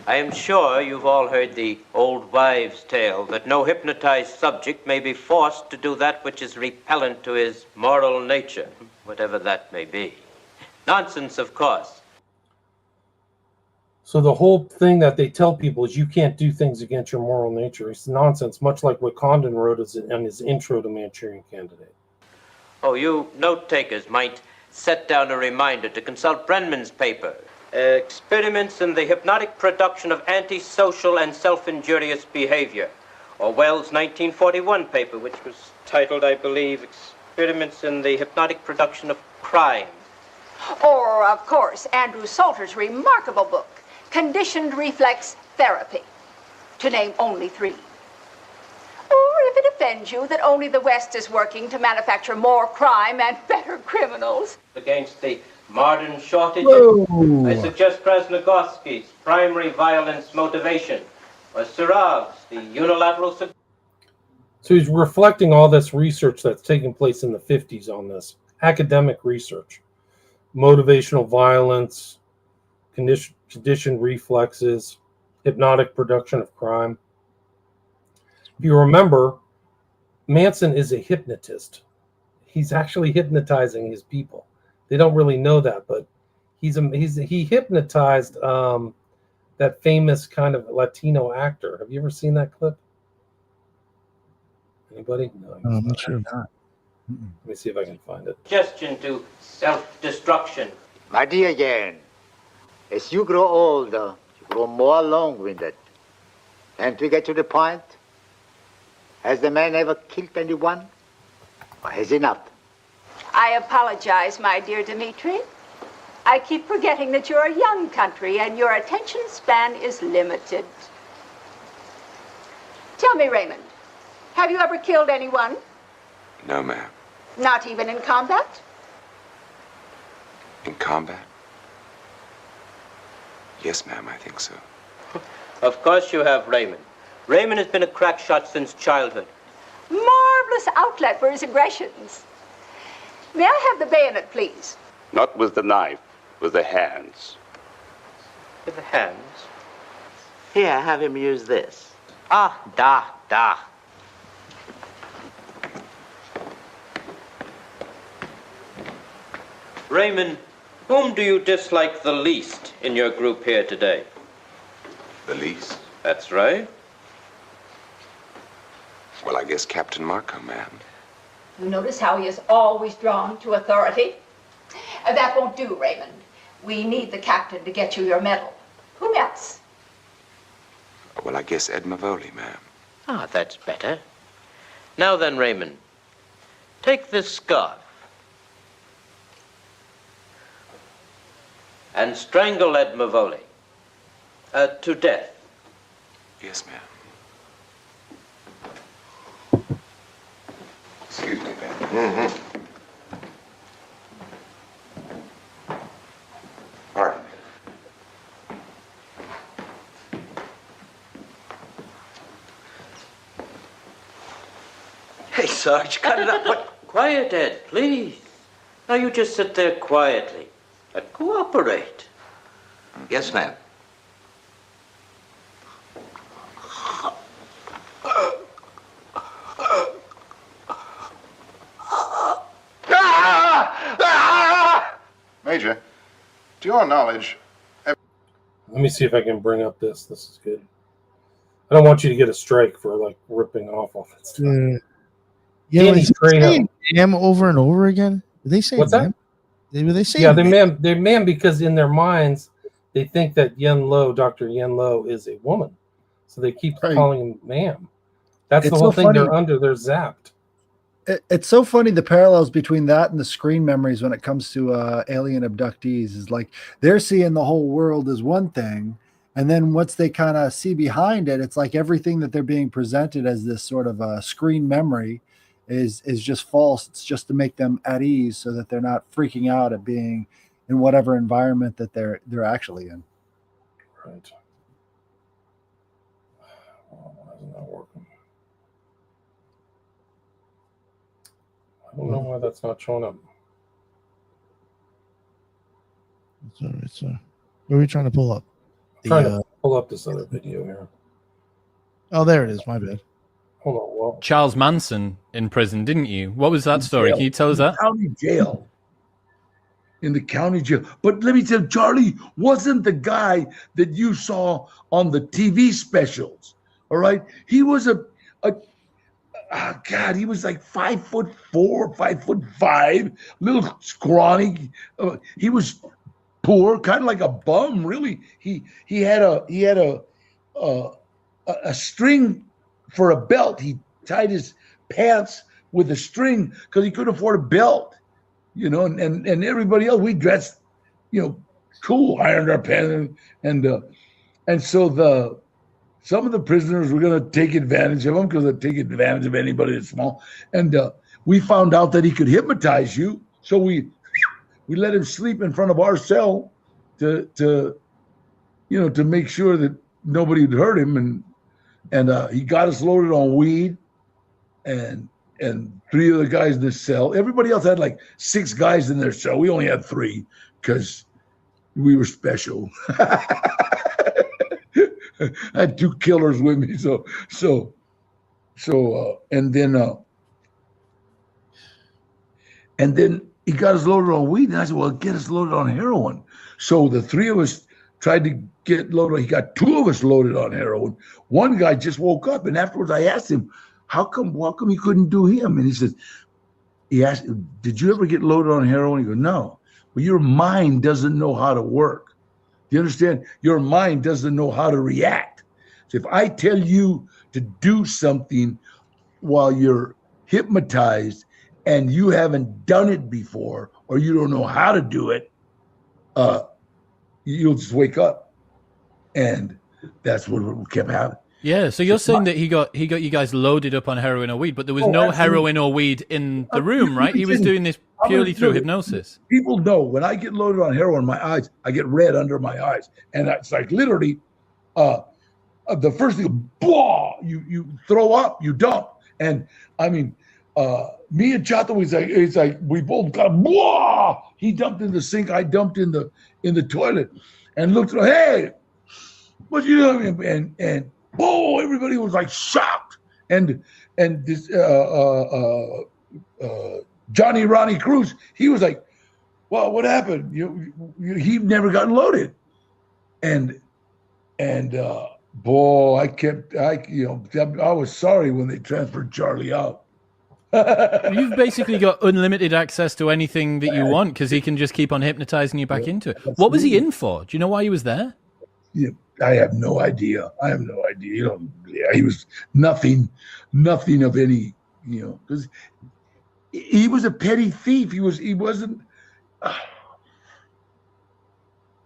I am sure you've all heard the old wives' tale that no hypnotized subject may be forced to do that which is repellent to his moral nature, whatever that may be. Nonsense, of course.
So the whole thing that they tell people is you can't do things against your moral nature. It's nonsense, much like what Condon wrote in his intro to Manchurian Candidate.
Oh, you note-takers might set down a reminder to consult Brenman's paper Experiments in the hypnotic production of antisocial and self-injurious behavior, or Wells' 1941 paper, which was titled, I believe, Experiments in the Hypnotic Production of Crime.
Or, of course, Andrew Salter's remarkable book, Conditioned Reflex Therapy, to name only 3. Or if it offends you that only the West is working to manufacture more crime and better criminals.
Against the modern shortage,
Whoa.
I suggest Krasnogorski's Primary Violence Motivation, or Sirov's The Unilateral...
So he's reflecting all this research that's taking place in the 50s on this, academic research. Motivational violence, conditioned reflexes, hypnotic production of crime. If you remember, Manson is a hypnotist. He's actually hypnotizing his people. They don't really know that, but he hypnotized that famous kind of Latino actor. Have you ever seen that clip? Anybody? No,
I'm not sure.
Let me see if I can find it.
Suggestion to self-destruction.
My dear Jan, as you grow older, you grow more long-winded. And to get to the point, has the man ever killed anyone? Or has he not?
I apologize, my dear Dmitri. I keep forgetting that you're a young country and your attention span is limited. Tell me, Raymond, have you ever killed anyone?
No, ma'am.
Not even in combat?
In combat? Yes, ma'am, I think so.
Of course you have, Raymond. Raymond has been a crack shot since childhood.
Marvelous outlet for his aggressions. May I have the bayonet, please?
Not with the knife, with the hands.
With the hands?
Here, have him use this. Ah, da.
Raymond, whom do you dislike the least in your group here today?
The least?
That's right.
Well, I guess Captain Marco, ma'am.
You notice how he is always drawn to authority? That won't do, Raymond. We need the captain to get you your medal. Whom else?
Well, I guess Ed Mavoli, ma'am.
Ah, that's better. Now then, Raymond, take this scarf and strangle Ed Mavoli to death.
Yes, ma'am. Excuse me, ma'am.
Mm-hmm.
Pardon.
Hey, Sarge, cut it up. What? Quiet, Ed, please. Now you just sit there quietly and cooperate.
Yes, ma'am.
Major, to your knowledge...
Let me see if I can bring up this. This is good. I don't want you to get a strike for like ripping off all that stuff.
Yeah, like, saying damn over and over again. Did they say
what's
damn?
that?
They say
yeah, they're man because in their minds they think that Dr. Yen Lo is a woman, so they keep calling him ma'am. That's the whole thing. Funny. They're zapped.
It's so funny, the parallels between that and the screen memories when it comes to alien abductees is like they're seeing the whole world as one thing, and then once they kind of see behind it, it's like everything that they're being presented as this sort of a screen memory is just false. It's just to make them at ease so that they're not freaking out at being in whatever environment that they're actually in.
Right. Why isn't that working? I don't know why that's not showing up.
What are we trying to pull up?
I'm trying to pull up this other video here.
Oh, there it is. My bad.
Hold on. Well,
Charles Manson in prison, didn't you? What was that story? Can you tell us that?
County jail. In the county jail. But let me tell you, Charlie wasn't the guy that you saw on the TV specials. All right. He was oh God, he was like 5'4", 5'5", little scrawny. He was poor, kind of like a bum. Really, he had a string for a belt. He tied his pants with a string because he couldn't afford a belt. You know, and everybody else, we dressed, you know, cool, ironed our pants, and so some of the prisoners were going to take advantage of him because they take advantage of anybody that's small. And we found out that he could hypnotize you, so we let him sleep in front of our cell to make sure that nobody would hurt him. And he got us loaded on weed, and 3 of the guys in the cell. Everybody else had like 6 guys in their cell. We only had 3 because we were special. I had 2 killers with me, and then he got us loaded on weed, and I said, "Well, get us loaded on heroin." So the 3 of us tried to get loaded. He got 2 of us loaded on heroin. One guy just woke up, and afterwards I asked him, how come he couldn't do him? And he asked, "Did you ever get loaded on heroin?" He goes, "No." Well, your mind doesn't know how to work. Do you understand? Your mind doesn't know how to react. So if I tell you to do something while you're hypnotized and you haven't done it before, or you don't know how to do it, you'll just wake up. And that's what kept happening.
Yeah, so you're saying that he got you guys loaded up on heroin or weed, but there was no heroin or weed in the room, right? He was doing this purely through hypnosis.
People know when I get loaded on heroin, my eyes, I get red under my eyes. And it's like literally the first thing, blah, you throw up, you dump. And I mean, me and Chato, it's like we both got blah. He dumped in the sink, I dumped in the toilet, and looked, hey, what you doing? And whoa, everybody was like shocked. And this Johnny Ronnie Cruz, he was like, well, what happened? He never got loaded. And boy, I was sorry when they transferred Charlie out.
You've basically got unlimited access to anything that you want because he can just keep on hypnotizing you back into it. What was he in for? Do you know why he was there?
Yeah, I have no idea. He was nothing of any, because he was a petty thief. He wasn't,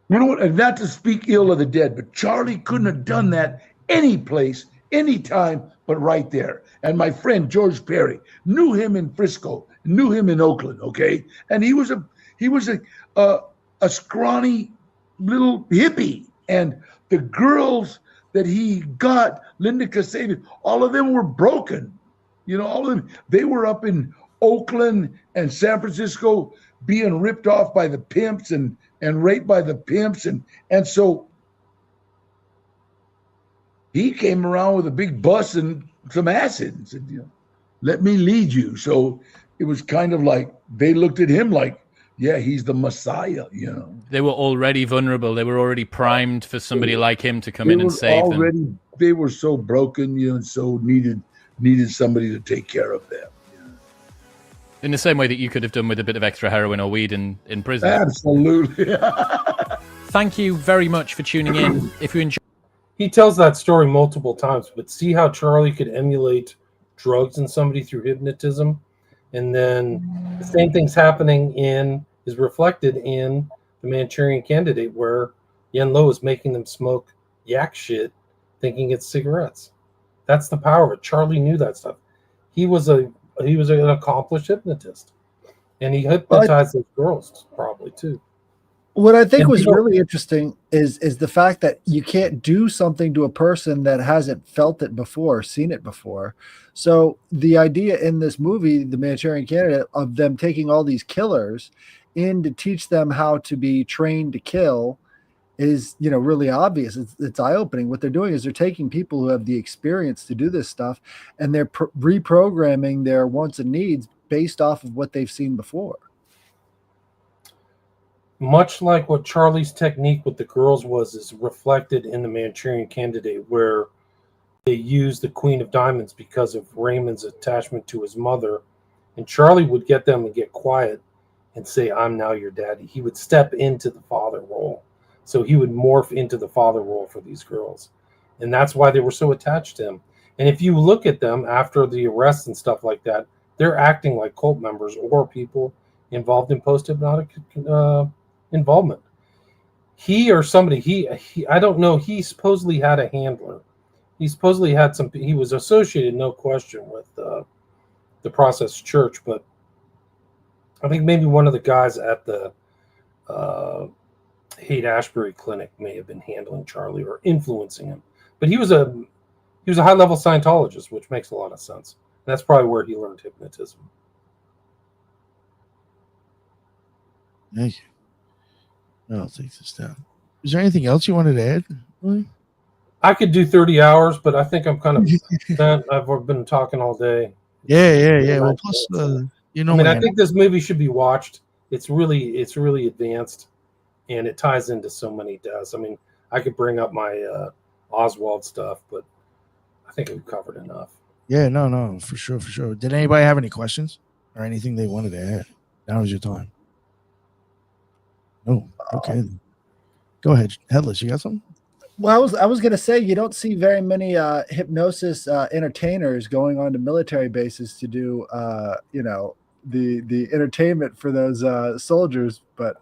you know what, and not to speak ill of the dead, but Charlie couldn't have done that any place, any time, but right there. And my friend George Perry knew him in Frisco, knew him in Oakland, okay? And he was a scrawny little hippie. And the girls that he got, Linda Casabian, all of them were broken. All of them, they were up in Oakland and San Francisco being ripped off by the pimps and raped by the pimps. And so he came around with a big bus and some acid and said, let me lead you. So it was kind of like they looked at him like, yeah, he's the Messiah, They were already vulnerable. They were already primed for somebody like him to come in and save them. They were so broken, and so needed somebody to take care of them.
In the same way that you could have done with a bit of extra heroin or weed in prison.
Absolutely.
Thank you very much for tuning in. If you enjoy,
he tells that story multiple times, but see how Charlie could emulate drugs in somebody through hypnotism, and then the same thing's happening is reflected in the Manchurian Candidate, where Yen Lo is making them smoke yak shit, thinking it's cigarettes. That's the power of it. Charlie knew that stuff. He was an accomplished hypnotist, and he hypnotized those girls probably too.
What I think was really interesting is the fact that you can't do something to a person that hasn't felt it before, seen it before. So the idea in this movie, The Manchurian Candidate, of them taking all these killers in to teach them how to be trained to kill is, really obvious. It's eye-opening. What they're doing is they're taking people who have the experience to do this stuff, and they're reprogramming their wants and needs based off of what they've seen before.
Much like what Charlie's technique with the girls is reflected in the Manchurian Candidate, where they use the Queen of Diamonds because of Raymond's attachment to his mother, and Charlie would get them to get quiet, and say, I'm now your daddy. He would step into the father role. So he would morph into the father role for these girls. And that's why they were so attached to him. And if you look at them after the arrests and stuff like that, they're acting like cult members or people involved in post-hypnotic involvement. He or somebody, he I don't know, he supposedly had a handler. He supposedly had some, he was associated, no question, with the Process Church, but I think maybe one of the guys at the Haight-Ashbury clinic may have been handling Charlie or influencing him. But he was a high-level Scientologist, which makes a lot of sense. And that's probably where he learned hypnotism.
Thank you. I'll take this down. Is there anything else you wanted to add, William?
I could do 30 hours, but I think I'm kind of spent. I've been talking all day.
Yeah. Well, plus, you know,
I think this movie should be watched. It's really advanced, and it ties into so many deaths. I mean, I could bring up my Oswald stuff, but I think we've covered enough.
Yeah, no, for sure. Did anybody have any questions or anything they wanted to add? Now is your time. Oh, okay. Go ahead, Headless. You got something?
Well, I was going to say, you don't see very many hypnosis entertainers going on to military bases to do, the entertainment for those soldiers. But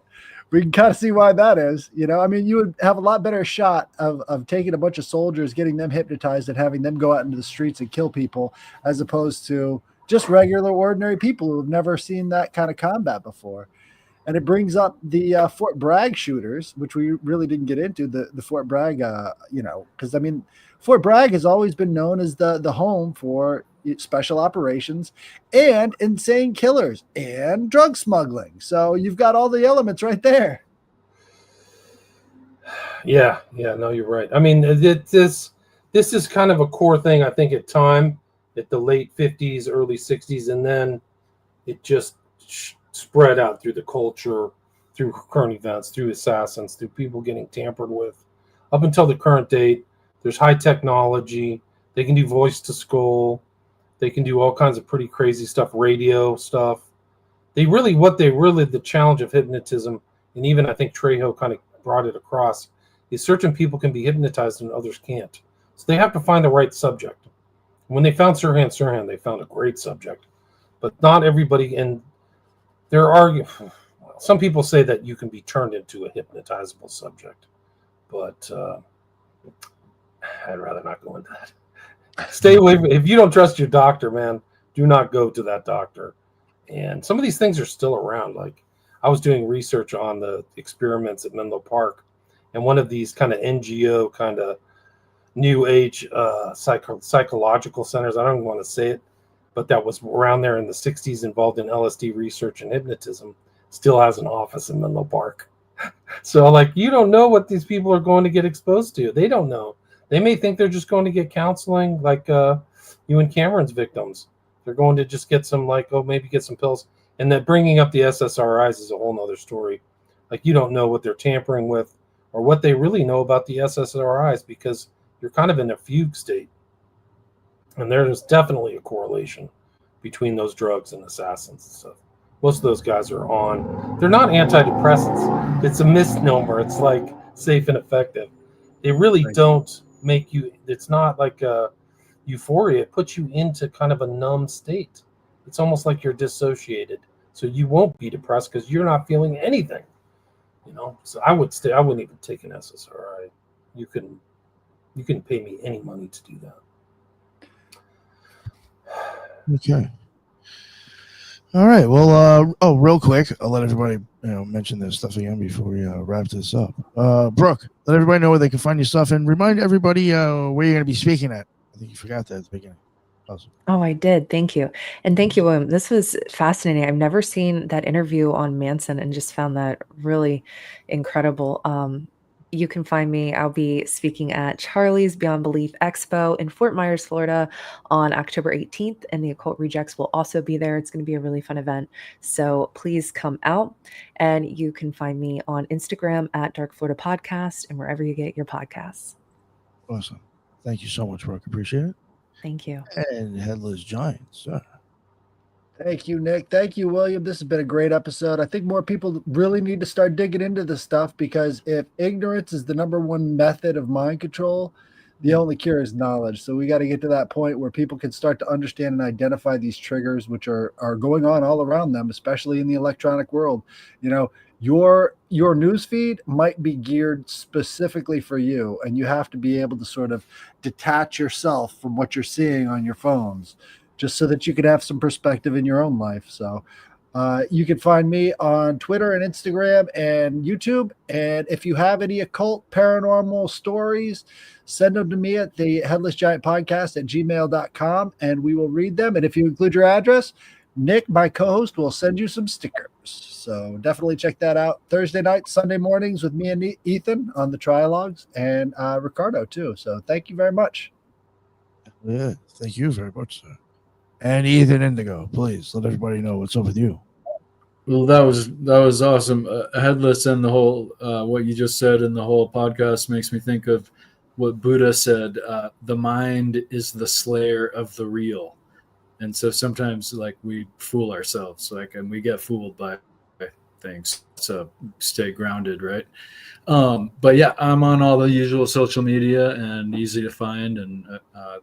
we can kind of see why that is. I mean, you would have a lot better shot of taking a bunch of soldiers, getting them hypnotized, and having them go out into the streets and kill people, as opposed to just regular, ordinary people who have never seen that kind of combat before. And it brings up the Fort Bragg shooters, which we really didn't get into, the Fort Bragg, because, I mean, Fort Bragg has always been known as the home for special operations and insane killers and drug smuggling. So you've got all the elements right there.
Yeah, no, you're right. I mean, this is kind of a core thing, I think, at the late 50s, early 60s, and then it just spread out through the culture, through current events, through assassins, through people getting tampered with. Up until the current date, there's high technology. They can do voice to skull. They can do all kinds of pretty crazy stuff, radio stuff. The challenge of hypnotism, and even I think Trejo kind of brought it across, is certain people can be hypnotized and others can't. So they have to find the right subject. When they found Sirhan, they found a great subject. But not everybody, and some people say that you can be turned into a hypnotizable subject, but I'd rather not go into that. Stay away. If you don't trust your doctor, man, do not go to that doctor. And some of these things are still around. Like, I was doing research on the experiments at Menlo Park, and one of these kind of NGO kind of new age psychological centers, I don't want to say it, but that was around there in the 60s, involved in LSD research and hypnotism, still has an office in Menlo Park. So, like, you don't know what these people are going to get exposed to. They don't know. They may think they're just going to get counseling, like you and Cameron's victims. They're going to just get some, maybe get some pills. And that bringing up the SSRIs is a whole nother story. Like, you don't know what they're tampering with or what they really know about the SSRIs, because you're kind of in a fugue state. And there's definitely a correlation between those drugs and assassins and stuff. Most of those guys are on. They're not antidepressants. It's a misnomer. It's like safe and effective. They really don't make you. It's not like euphoria. It puts you into kind of a numb state. It's almost like you're dissociated. So you won't be depressed because you're not feeling anything. So I wouldn't even take an SSRI. You couldn't pay me any money to do that.
Okay. All right. Well, real quick, I'll let everybody mention this stuff again before we wrap this up. Brooke, let everybody know where they can find your stuff, and remind everybody where you're going to be speaking at. I think you forgot that at the beginning. Awesome.
Oh, I did. Thank you. And thank you, William. This was fascinating. I've never seen that interview on Manson and just found that really incredible. You can find me. I'll be speaking at Charlie's Beyond Belief Expo in Fort Myers, Florida on October 18th. And the Occult Rejects will also be there. It's going to be a really fun event. So please come out. And you can find me on Instagram at Dark Florida Podcast and wherever you get your podcasts.
Awesome. Thank you so much, Brooke. Appreciate it.
Thank you.
And Headless Giant, sir.
Thank you, Nick. Thank you, William. This has been a great episode. I think more people really need to start digging into this stuff, because if ignorance is the number one method of mind control, the only cure is knowledge. So we got to get to that point where people can start to understand and identify these triggers, which are going on all around them, especially in the electronic world. You know, your news feed might be geared specifically for you, and you have to be able to sort of detach yourself from what you're seeing on your phones, just so that you could have some perspective in your own life. So you can find me on Twitter and Instagram and YouTube. And if you have any occult paranormal stories, send them to me at the Headless Giant Podcast at gmail.com, and we will read them. And if you include your address, Nick, my co-host, will send you some stickers. So definitely check that out. Thursday nights, Sunday mornings with me and Ethan on the Trialogues, and Ricardo too. So thank you very much.
Yeah, thank you very much, sir. And Ethan Indigo, please let everybody know what's up with you.
Well, that was awesome. Headless and the whole what you just said in the whole podcast makes me think of what Buddha said. The mind is the slayer of the real, and so sometimes like we fool ourselves, and we get fooled by things. So stay grounded, right? But yeah, I'm on all the usual social media and easy to find. And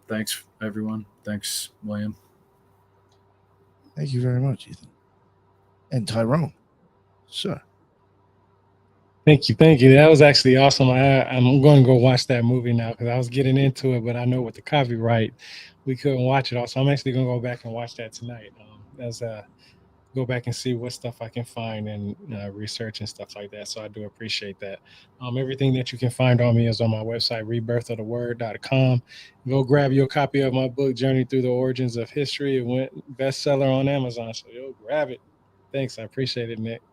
thanks everyone. Thanks, William.
Thank you very much, Ethan. And Tyrone. Sure.
Thank you. That was actually awesome. I'm going to go watch that movie now, because I was getting into it, but I know with the copyright, we couldn't watch it all. So I'm actually going to go back and watch that tonight. Go back and see what stuff I can find and research and stuff like that. So I do appreciate that. Everything that you can find on me is on my website, rebirthoftheword.com. Go grab your copy of my book, Journey Through the Origins of History. It went bestseller on Amazon. So grab it. Thanks. I appreciate it, Nick.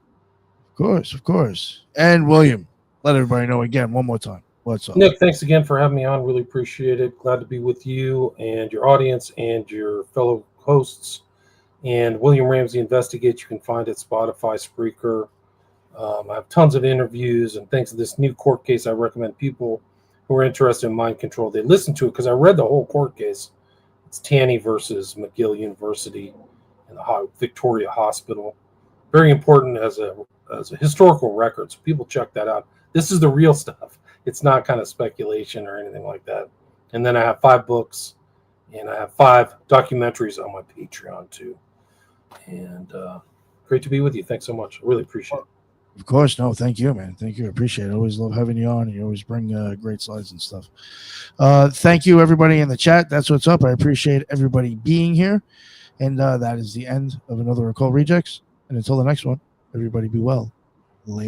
Of course. And William, let everybody know again one more time. What's up?
Nick, thanks again for having me on. Really appreciate it. Glad to be with you and your audience and your fellow hosts. And William Ramsey Investigates, you can find at Spotify, Spreaker. I have tons of interviews, and thanks to this new court case, I recommend people who are interested in mind control, they listen to it, because I read the whole court case. It's Taney versus McGill University and the Victoria Hospital. Very important as a historical record, so people check that out. This is the real stuff. It's not kind of speculation or anything like that. And then I have 5 books, and I have 5 documentaries on my Patreon too. And great to be with you. Thanks so much. I really appreciate it.
Of course. No, thank you, man. Thank you. I appreciate it. I always love having you on. You always bring great slides and stuff. Thank you, everybody in the chat. That's what's up. I appreciate everybody being here. And that is the end of another Occult Rejects. And until the next one, everybody be well.